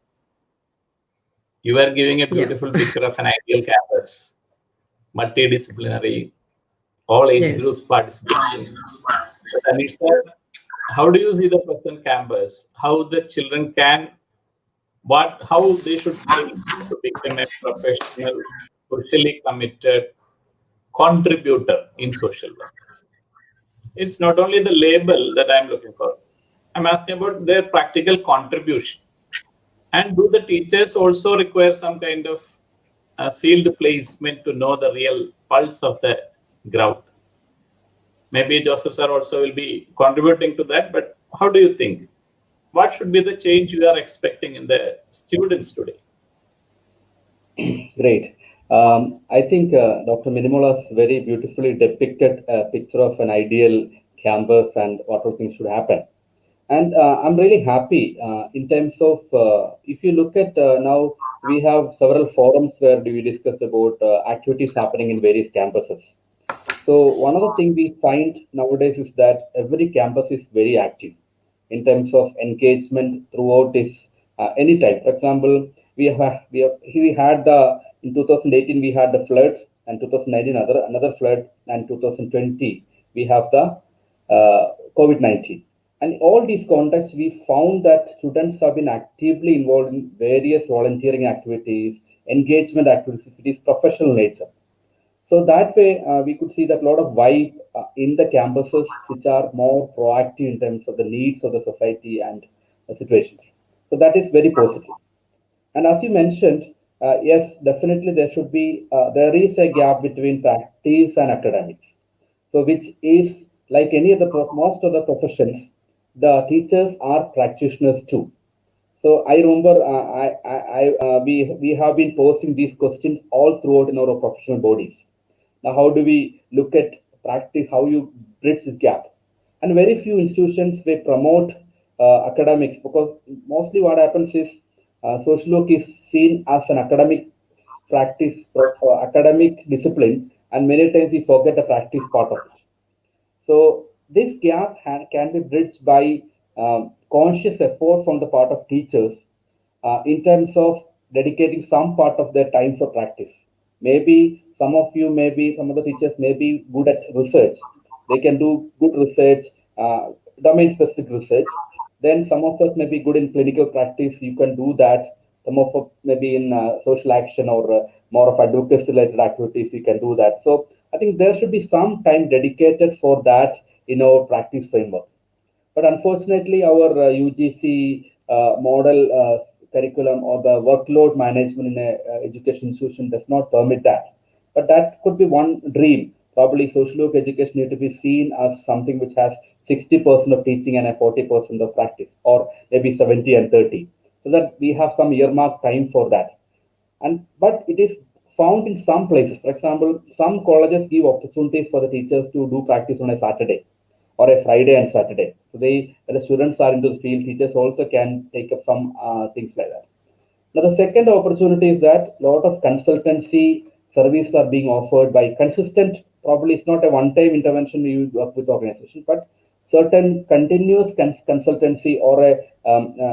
You are giving a beautiful picture of an ideal campus, multidisciplinary, all age Yes. groups participating. But Anish sir, how do you see the present campus? How the children can, how they should aim to become a professional, socially committed contributor in social work? It's not only the label that I'm looking for. I'm asking about their practical contribution. And do the teachers also require some kind of field placement to know the real pulse of the ground? Maybe Joseph sir also will be contributing to that, but how do you think? What should be the change you are expecting in the students today? Great. I think Dr. Minimol has very beautifully depicted a picture of an ideal campus and what all things should happen. And I'm really happy in terms of, if you look at now, we have several forums where we discussed about activities happening in various campuses. So one of the things we find nowadays is that every campus is very active in terms of engagement throughout this any time. For example, we had the in 2018 we had the flood, and 2019 another flood, and 2020 we have the COVID-19. And in all these contexts, we found that students have been actively involved in various volunteering activities, engagement activities, professional nature. So that way, we could see that a lot of vibe in the campuses, which are more proactive in terms of the needs of the society and the situations. So that is very positive. And as you mentioned, yes, definitely there is a gap between practice and academics. So which is like any other, most of the professions, the teachers are practitioners too. So I remember we have been posing these questions all throughout in our professional bodies. Now, how do we look at practice? How you bridge this gap? And very few institutions they promote academics, because mostly what happens is social work is seen as an academic practice, academic discipline, and many times we forget the practice part of it. So this gap can be bridged by conscious effort from the part of teachers in terms of dedicating some part of their time for practice. Maybe some of you, maybe some of the teachers may be good at research. They can do good research, domain-specific research. Then some of us may be good in clinical practice. You can do that. Some of us maybe in social action or more of advocacy-related activities. You can do that. So I think there should be some time dedicated for that in our practice framework. But unfortunately, our UGC model curriculum or the workload management in an education institution does not permit that. But that could be one dream. Probably social work education need to be seen as something which has 60% of teaching and a 40% of practice, or maybe 70 and 30, so that we have some earmarked time for that. And but it is found in some places. For example, some colleges give opportunities for the teachers to do practice on a Saturday or a Friday and Saturday. So when the students are into the field, teachers also can take up some things like that. Now, the second opportunity is that a lot of consultancy services are being offered by consistent, probably it's not a one-time intervention we work with organization, but certain continuous consultancy or a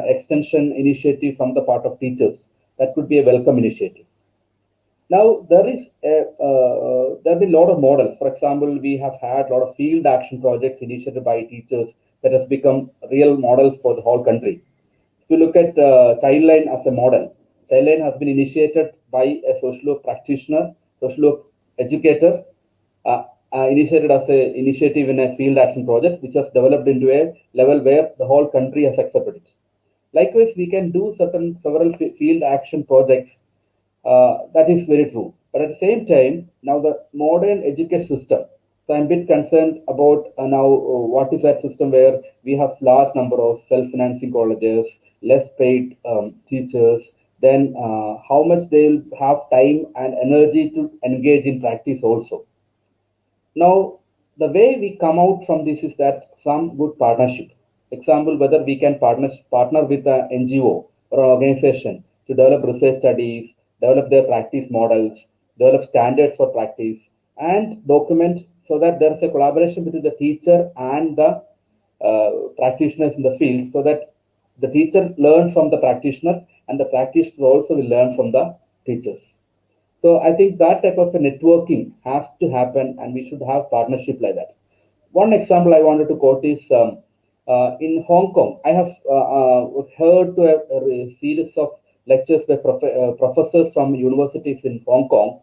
extension initiative from the part of teachers. That could be a welcome initiative. Now, there have been a lot of models. For example, we have had a lot of field action projects initiated by teachers that has become real models for the whole country. If you look at Childline as a model, Childline has been initiated by a social work practitioner, social work educator, initiated as an initiative in a field action project, which has developed into a level where the whole country has accepted it. Likewise, we can do several field action projects. That is very true. But at the same time, now the modern education system, so I'm a bit concerned about now what is that system where we have large number of self-financing colleges, less paid teachers, then how much they will have time and energy to engage in practice also. Now, the way we come out from this is that some good partnership. Example, whether we can partner with an NGO or an organization to develop research studies, develop their practice models, develop standards for practice, and document, so that there is a collaboration between the teacher and the practitioners in the field, so that The teacher learns from the practitioner, and the practitioner also will learn from the teachers. So I think that type of a networking has to happen, and we should have partnership like that. One example I wanted to quote is in Hong Kong. I have heard a series of lectures by professors from universities in Hong Kong.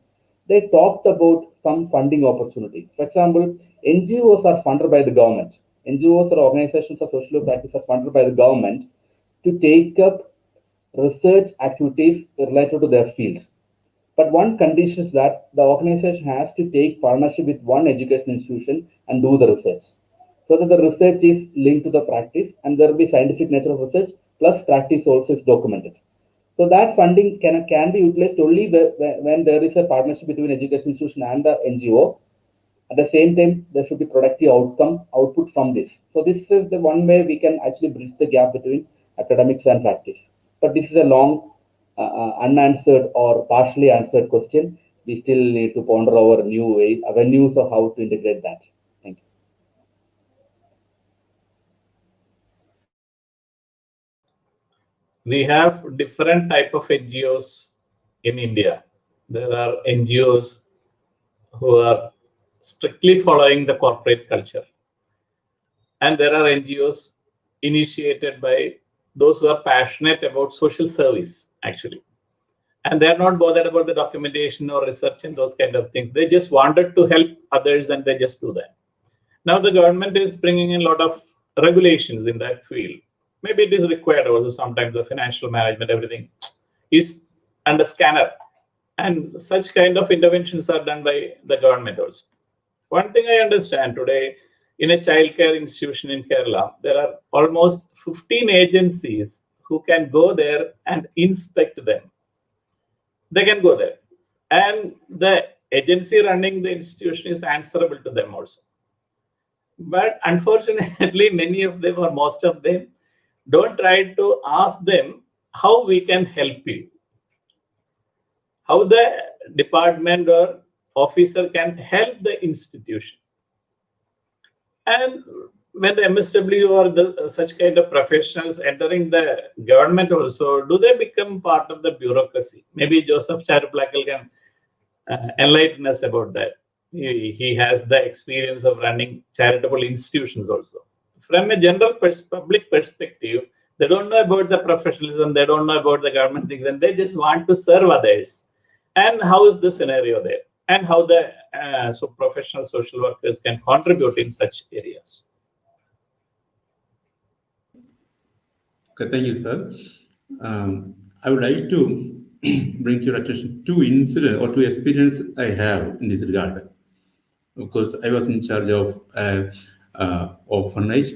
They talked about some funding opportunities. For example, NGOs are funded by the government. NGOs or organizations of social practice are funded by the government to take up research activities related to their field. But one condition is that the organization has to take partnership with one education institution and do the research, so that the research is linked to the practice, and there will be scientific nature of research plus practice also is documented. So that funding can be utilized only when there is a partnership between education institution and the NGO. At the same time, there should be productive output from this. So this is the one way we can actually bridge the gap between academics and practice. But this is a long unanswered or partially answered question. We still need to ponder our new avenues of how to integrate that. Thank you. We have different type of NGOs in India. There are NGOs who are strictly following the corporate culture, and there are NGOs initiated by those who are passionate about social service, actually, and they're not bothered about the documentation or research and those kind of things. They just wanted to help others, and they just do that. Now the government is bringing in a lot of regulations in that field. Maybe it is required also. Sometimes the financial management, everything is under scanner, and such kind of interventions are done by the government also. One thing I understand today, in a childcare institution in Kerala, there are almost 15 agencies who can go there and inspect them. They can go there, and the agency running the institution is answerable to them also. But unfortunately, many of them or most of them don't try to ask them how we can help you, how the department or officer can help the institution. And when the MSW or such kind of professionals entering the government also, do they become part of the bureaucracy? Maybe Joseph Charuplakkal can enlighten us about that. He has the experience of running charitable institutions also. From a general public perspective, they don't know about the professionalism, they don't know about the government things, and they just want to serve others. And how is the scenario there? And how the professional social workers can contribute in such areas? Okay, thank you, sir. I would like to bring to your attention two incidents or two experiences I have in this regard. Of course, I was in charge of orphanage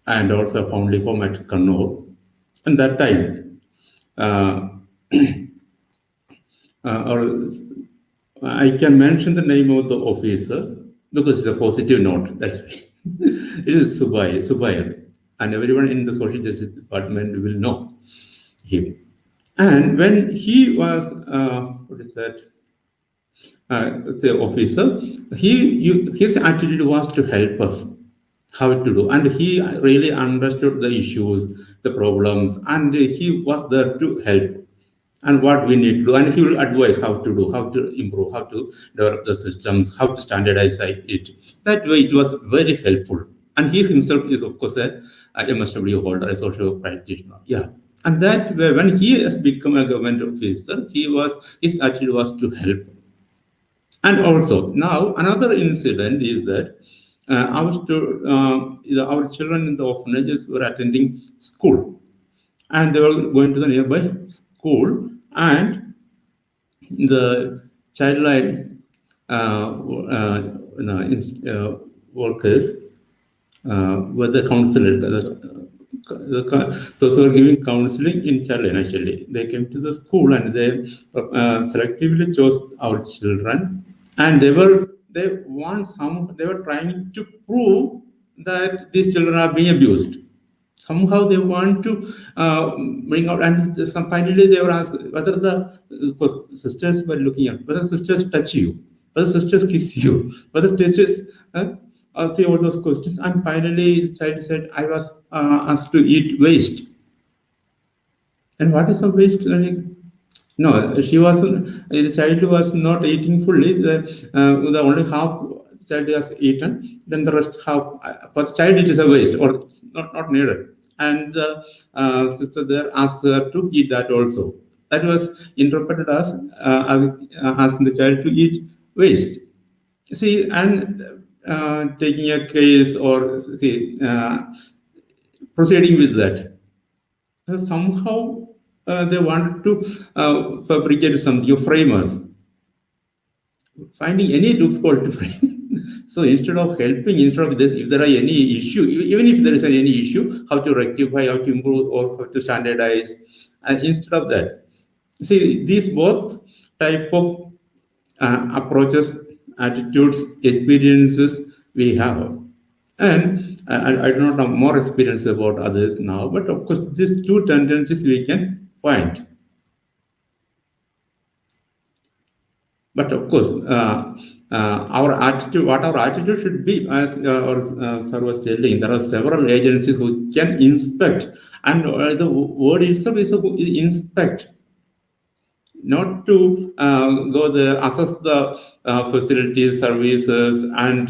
and also a family home at Kannur. And that time, I can mention the name of the officer because it's a positive note. That's why. It is Subair, and everyone in the social justice department will know him. And when he was, the officer, his attitude was to help us how to do, and he really understood the issues, the problems, and he was there to help and what we need to do, and he will advise how to do, how to improve, how to develop the systems, how to standardize it. That way it was very helpful, and he himself is of course a MSW holder, a social practitioner. Yeah. And that way, when he has become a government officer, his attitude was to help. And also now another incident is that our children in the orphanages were attending school, and they were going to the nearby school, and the childline workers were the counselors. Those who were giving counseling in children, actually, they came to the school and they selectively chose our children, and they were trying to prove that these children are being abused. Somehow they want to bring out, and finally they were asked whether because sisters were looking at whether sisters touch you, whether sisters kiss you, whether teachers say all those questions, and finally the child said, I was asked to eat waste. And what is the waste? No, she wasn't. The child was not eating fully. The only half child was eaten. Then the rest half for the child it is a waste or not needed. And the sister there asked her to eat that also. That was interpreted as asking the child to eat waste. See, and taking a case or see proceeding with that. Somehow they wanted to fabricate something, framers, finding any loophole to frame. So instead of helping, instead of this, if there are any issue, even if there is any issue, how to rectify, how to improve, or how to standardize, and instead of that, see these both type of approaches, attitudes, experiences we have. And I do not have more experience about others now, but of course, these two tendencies we can find. But of course, our attitude, what our attitude should be, as our sir was telling, there are several agencies who can inspect, and the word itself is inspect, not to go there, assess the facilities, services, and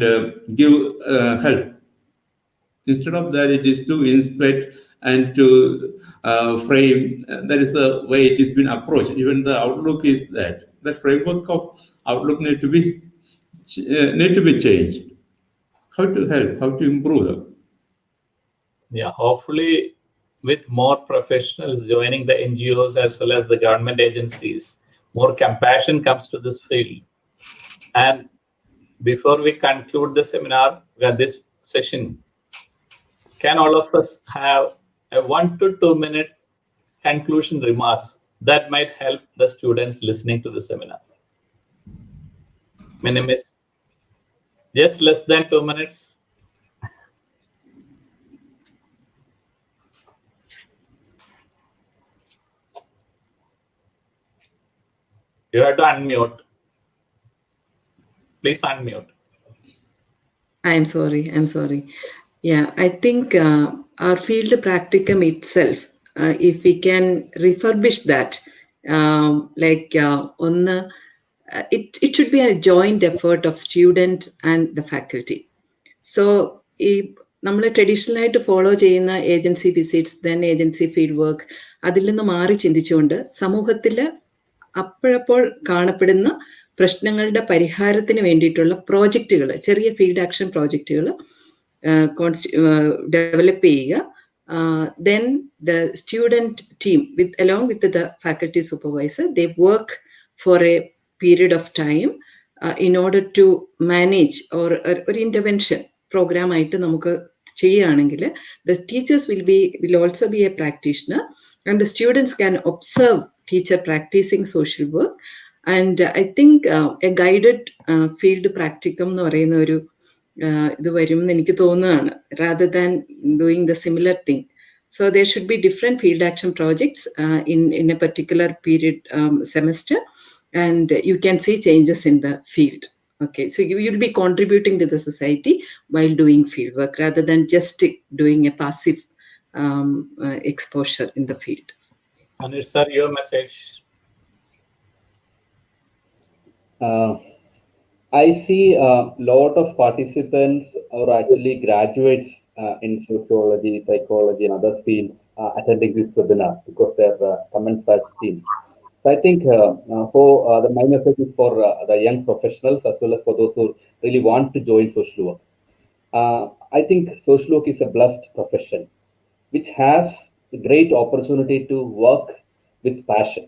give help. Instead of that, it is to inspect and to frame. That is the way it has been approached. Even the outlook is that. The framework of outlook need to be changed. How to help? How to improve? Yeah, hopefully with more professionals joining the NGOs as well as the government agencies, more compassion comes to this field. And before we conclude the seminar, this session, can all of us have a 1 to 2 minute conclusion remarks that might help the students listening to the seminar? Minimis, just less than 2 minutes. You have to unmute. Please unmute. I'm sorry. Yeah, I think our field practicum itself, if we can refurbish that, it should be a joint effort of student and the faculty. So, നമ്മൾ traditional ആയിട്ട് follow ചെയ്യുന്ന agency visits then agency field work അതിൽ നിന്ന് മാറി ചിന്തിച്ചുകൊണ്ട് സമൂഹത്തിൽ അപ്പോഴപ്പോൾ കാണപ്പെടുന്ന പ്രശ്നങ്ങളുടെ പരിഹാരത്തിന് വേണ്ടിയിട്ടുള്ള പ്രോജക്റ്റുകൾ, ചെറിയ ഫീൽഡ് ആക്ഷൻ പ്രോജക്റ്റുകൾ ഡെവലപ്പ് ചെയ്യുക. Then the student team, along with the faculty supervisor, they work for a period of time in order to manage or intervention program ആയിട്ട് നമുക്ക് ചെയ്യുകയാണെങ്കിൽ the teachers will also be a practitioner and the students can observe teacher practicing social work. And I think a guided field practicum എന്ന് പറയുന്ന ഒരു ഇത് വരും എന്ന് എനിക്ക് തോന്നുകയാണ്, rather than doing the similar thing. So there should be different field action projects in a particular period semester, and you can see changes in the field. Okay, so you will be contributing to the society while doing field work rather than just doing a passive exposure in the field. Anish sir, your message. I see a lot of participants or actually graduates in sociology, psychology, and other fields attending this webinar because their comments are seen. So I think my message is for the young professionals as well as for those who really want to join social work. I think social work is a blessed profession which has a great opportunity to work with passion.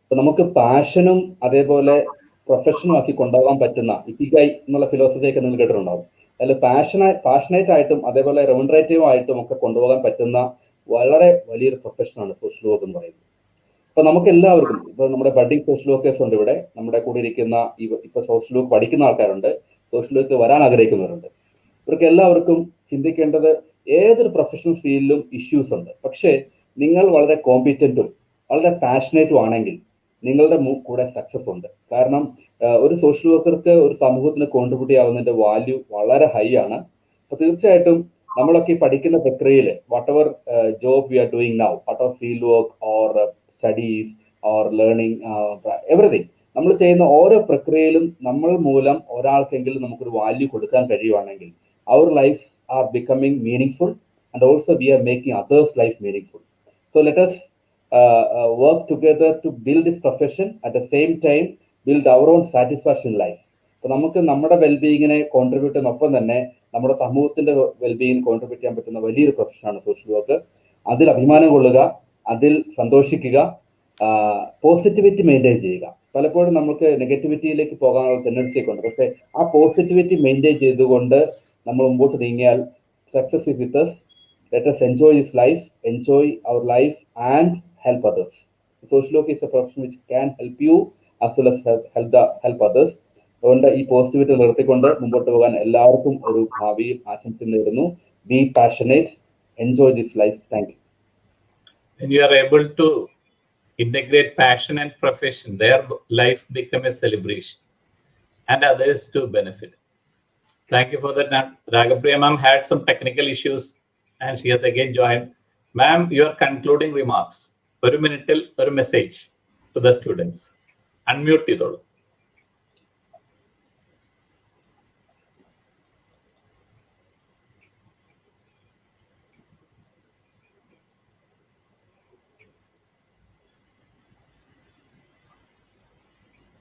So നമുക്ക് പാഷനും അതേപോലെ പ്രൊഫഷനും ആക്കി കൊണ്ടുപോകാൻ പറ്റുന്ന ഇക്കിഗൈ എന്നുള്ള ഫിലോസഫിയൊക്കെ നിങ്ങൾ കേട്ടിട്ടുണ്ടാവും. അതിൽ passionate ആയിട്ടും അതേപോലെ റെമുനറേറ്റീവ് ആയിട്ടും ഒക്കെ കൊണ്ടുപോകാൻ പറ്റുന്ന വളരെ വലിയൊരു പ്രൊഫഷനാണ് സോഷ്യൽ വർക്ക് എന്ന് പറയുന്നത്. അപ്പൊ നമുക്ക് എല്ലാവർക്കും, ഇപ്പൊ നമ്മുടെ ബഡിങ് സോഷ്യൽ വർക്കേഴ്സ് ഉണ്ട് ഇവിടെ, നമ്മുടെ കൂടെ ഇരിക്കുന്ന ഇപ്പൊ സോഷ്യൽ വർക്ക് പഠിക്കുന്ന ആൾക്കാരുണ്ട്, സോഷ്യൽ വർക്ക് വരാൻ ആഗ്രഹിക്കുന്നവരുണ്ട്. ഇവർക്ക് എല്ലാവർക്കും ചിന്തിക്കേണ്ടത് ഏതൊരു പ്രൊഫഷണൽ ഫീൽഡിലും ഇഷ്യൂസ് ഉണ്ട്. പക്ഷേ നിങ്ങൾ വളരെ കോമ്പിറ്റന്റും വളരെ പാഷനേറ്റും ആണെങ്കിൽ നിങ്ങളുടെ കൂടെ സക്സസ് ഉണ്ട്. കാരണം ഒരു സോഷ്യൽ വർക്കർക്ക് ഒരു സമൂഹത്തിന് കോൺട്രിബ്യൂട്ട് ചെയ്യാവുന്നതിന്റെ വാല്യൂ വളരെ ഹൈ ആണ്. അപ്പൊ തീർച്ചയായിട്ടും നമ്മളൊക്കെ പഠിക്കുന്ന പ്രക്രിയയിൽ whatever job we are doing now, whatever field work or studies or learning, everything, നമ്മൾ ചെയ്യുന്ന ഓരോ പ്രക്രിയയിലും നമ്മൾ മൂലം ഒരാൾക്കെങ്കിലും നമുക്കൊരു വാല്യൂ കൊടുക്കാൻ കഴിയുവാണെങ്കിൽ our lives are becoming meaningful, and also we are making others' life meaningful. So let us work together to build this profession, at the same time build our own satisfaction in life. So നമുക്ക് നമ്മുടെ വെൽബീയിങ്ങിനെ contribute ചെയ്യുന്നൊപ്പം തന്നെ നമ്മുടെ സമൂഹത്തിന്റെ wellbeing contribute ചെയ്യാൻ പറ്റുന്ന വലിയൊരു പ്രൊഫഷനാണ് social work. അതിൽ അഭിമാനം കൊള്ളുക, അതിൽ സന്തോഷിക്കുക, പോസിറ്റിവിറ്റി മെയിൻറ്റെയിൻ ചെയ്യുക. പലപ്പോഴും നമുക്ക് നെഗറ്റിവിറ്റിയിലേക്ക് പോകാനുള്ള ടെൻഡൻസി ഒക്കെ ഉണ്ട്, പക്ഷേ ആ പോസിറ്റിവിറ്റി മെയിൻറ്റെയിൻ ചെയ്തുകൊണ്ട് നമ്മൾ മുമ്പോട്ട് നീങ്ങിയാൽ success is with us. Let us enjoy this life, enjoy our life, and help others. Social work is a profession which can help you as well as help others. അതുകൊണ്ട് ഈ positivity നിർത്തിക്കൊണ്ട് മുമ്പോട്ട് പോകാൻ എല്ലാവർക്കും ഒരു ഭാവിയും ആശംസിക്കുന്നു. Be passionate, enjoy this life. Thank you. When you are able to integrate passion and profession, their life become a celebration and others to benefit. Thank you for that. Ragapriya ma'am had some technical issues and she has again joined. Ma'am, your concluding remarks. ഒരു മിനിറ്റിൽ ഒരു message to the students. Unmute ചെയ്തോളൂ.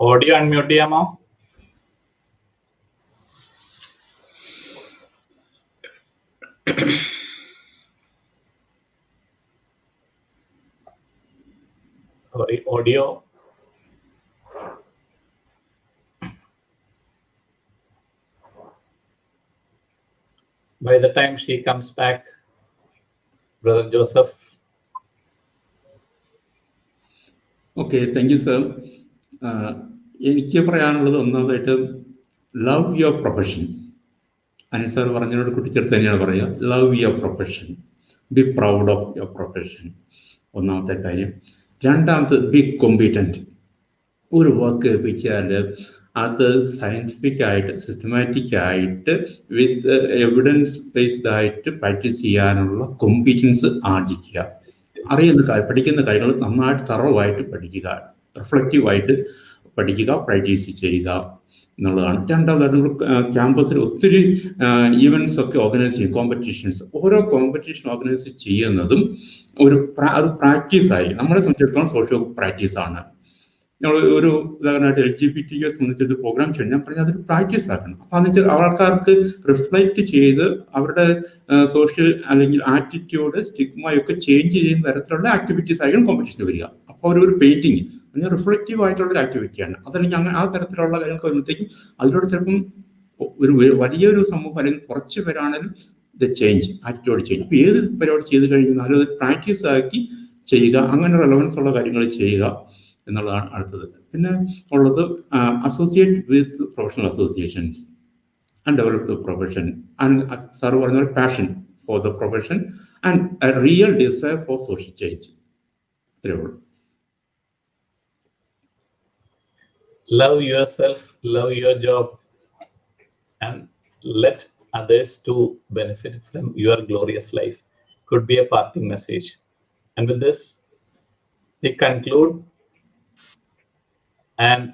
Audio unmute ചെയ്യാമോ? Sorry, audio. By the time she comes back, Brother Joseph. Okay, thank you, sir. എനിക്ക് പറയാനുള്ളത് ഒന്നാമതായിട്ട് love your profession. Anil sir പറഞ്ഞതിനോട് കൂട്ടിച്ചേർത്ത് തന്നെയാണ് പറയുക, love your profession, be proud of your profession, ഒന്നാമത്തെ കാര്യം. രണ്ടാമത് ബി കോമ്പീറ്റൻറ്റ്. ഒരു വർക്ക് ഏൽപ്പിച്ചാൽ അത് സയൻറ്റിഫിക് ആയിട്ട് സിസ്റ്റമാറ്റിക് ആയിട്ട് വിത്ത് എവിഡൻസ് ബേസ്ഡ് ആയിട്ട് പ്രാക്ടീസ് ചെയ്യാനുള്ള കോമ്പീറ്റൻസ് ആർജിക്കുക. പഠിക്കുന്ന കാര്യങ്ങൾ നന്നായിട്ട് തറവായിട്ട് പഠിക്കുക, റിഫ്ലക്റ്റീവായിട്ട് പഠിക്കുക, പ്രാക്ടീസ് ചെയ്യുക എന്നുള്ളതാണ്. രണ്ടാമതായിട്ട് നമ്മൾ ക്യാമ്പസിൽ ഒത്തിരി ഈവൻറ്റ്സ് ഒക്കെ ഓർഗനൈസ് ചെയ്യും, കോമ്പറ്റീഷൻസ്. ഓരോ കോമ്പറ്റീഷൻ ഓർഗനൈസ് ചെയ്യുന്നതും അത് പ്രാക്ടീസായി. നമ്മളെ സംബന്ധിച്ചിടത്തോളം സോഷ്യൽ പ്രാക്ടീസാണ്. നമ്മൾ ഒരു ഉദാഹരണമായിട്ട് LGBT സംബന്ധിച്ചൊരു പ്രോഗ്രാം ചെയ്യണം, ഞാൻ പറഞ്ഞാൽ അതൊരു പ്രാക്ടീസ് ആക്കണം. അപ്പം അതെന്ന് വെച്ചാൽ ആൾക്കാർക്ക് റിഫ്ലക്റ്റ് ചെയ്ത് അവരുടെ സോഷ്യൽ അല്ലെങ്കിൽ ആറ്റിറ്റ്യൂഡ് സ്റ്റിഗ്മയൊക്കെ ചേഞ്ച് ചെയ്യുന്ന തരത്തിലുള്ള ആക്ടിവിറ്റീസ് ആയിരിക്കും കോമ്പറ്റീഷന് വരിക. അപ്പോൾ ഒരു പെയിന്റിങ് അല്ലെങ്കിൽ റിഫ്ലക്റ്റീവ് ആയിട്ടുള്ളൊരു ആക്ടിവിറ്റിയാണ്. അതല്ലെങ്കിൽ അങ്ങനെ ആ തരത്തിലുള്ള കാര്യങ്ങൾക്ക് വരുമ്പോഴത്തേക്കും അതിലൂടെ ചിലപ്പം ഒരു വലിയൊരു സമൂഹം അല്ലെങ്കിൽ കുറച്ച് പേരാണെങ്കിലും ദ ചേഞ്ച്, ആറ്റിറ്റ്യൂഡ് ചേഞ്ച്. ഇപ്പോൾ ഏത് പരിപാടി ചെയ്ത് കഴിഞ്ഞാലും അത് പ്രാക്ടീസ് ആക്കി ചെയ്യുക, അങ്ങനെ റെലവൻസ് ഉള്ള കാര്യങ്ങൾ ചെയ്യുക എന്നുള്ളതാണ് അടുത്തത്. പിന്നെ ഉള്ളത് associate with professional associations and develop the profession and sir പറഞ്ഞ passion for the profession and a real desire for social change. ഇത്രയേ ഉള്ളൂ. Love yourself, love your job, and let others to benefit from your glorious life. Could be a parting message. And with this, we conclude. And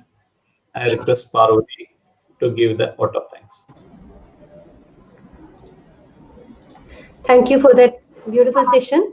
I request Parvati to give the vote of thanks. Thank you for that beautiful session.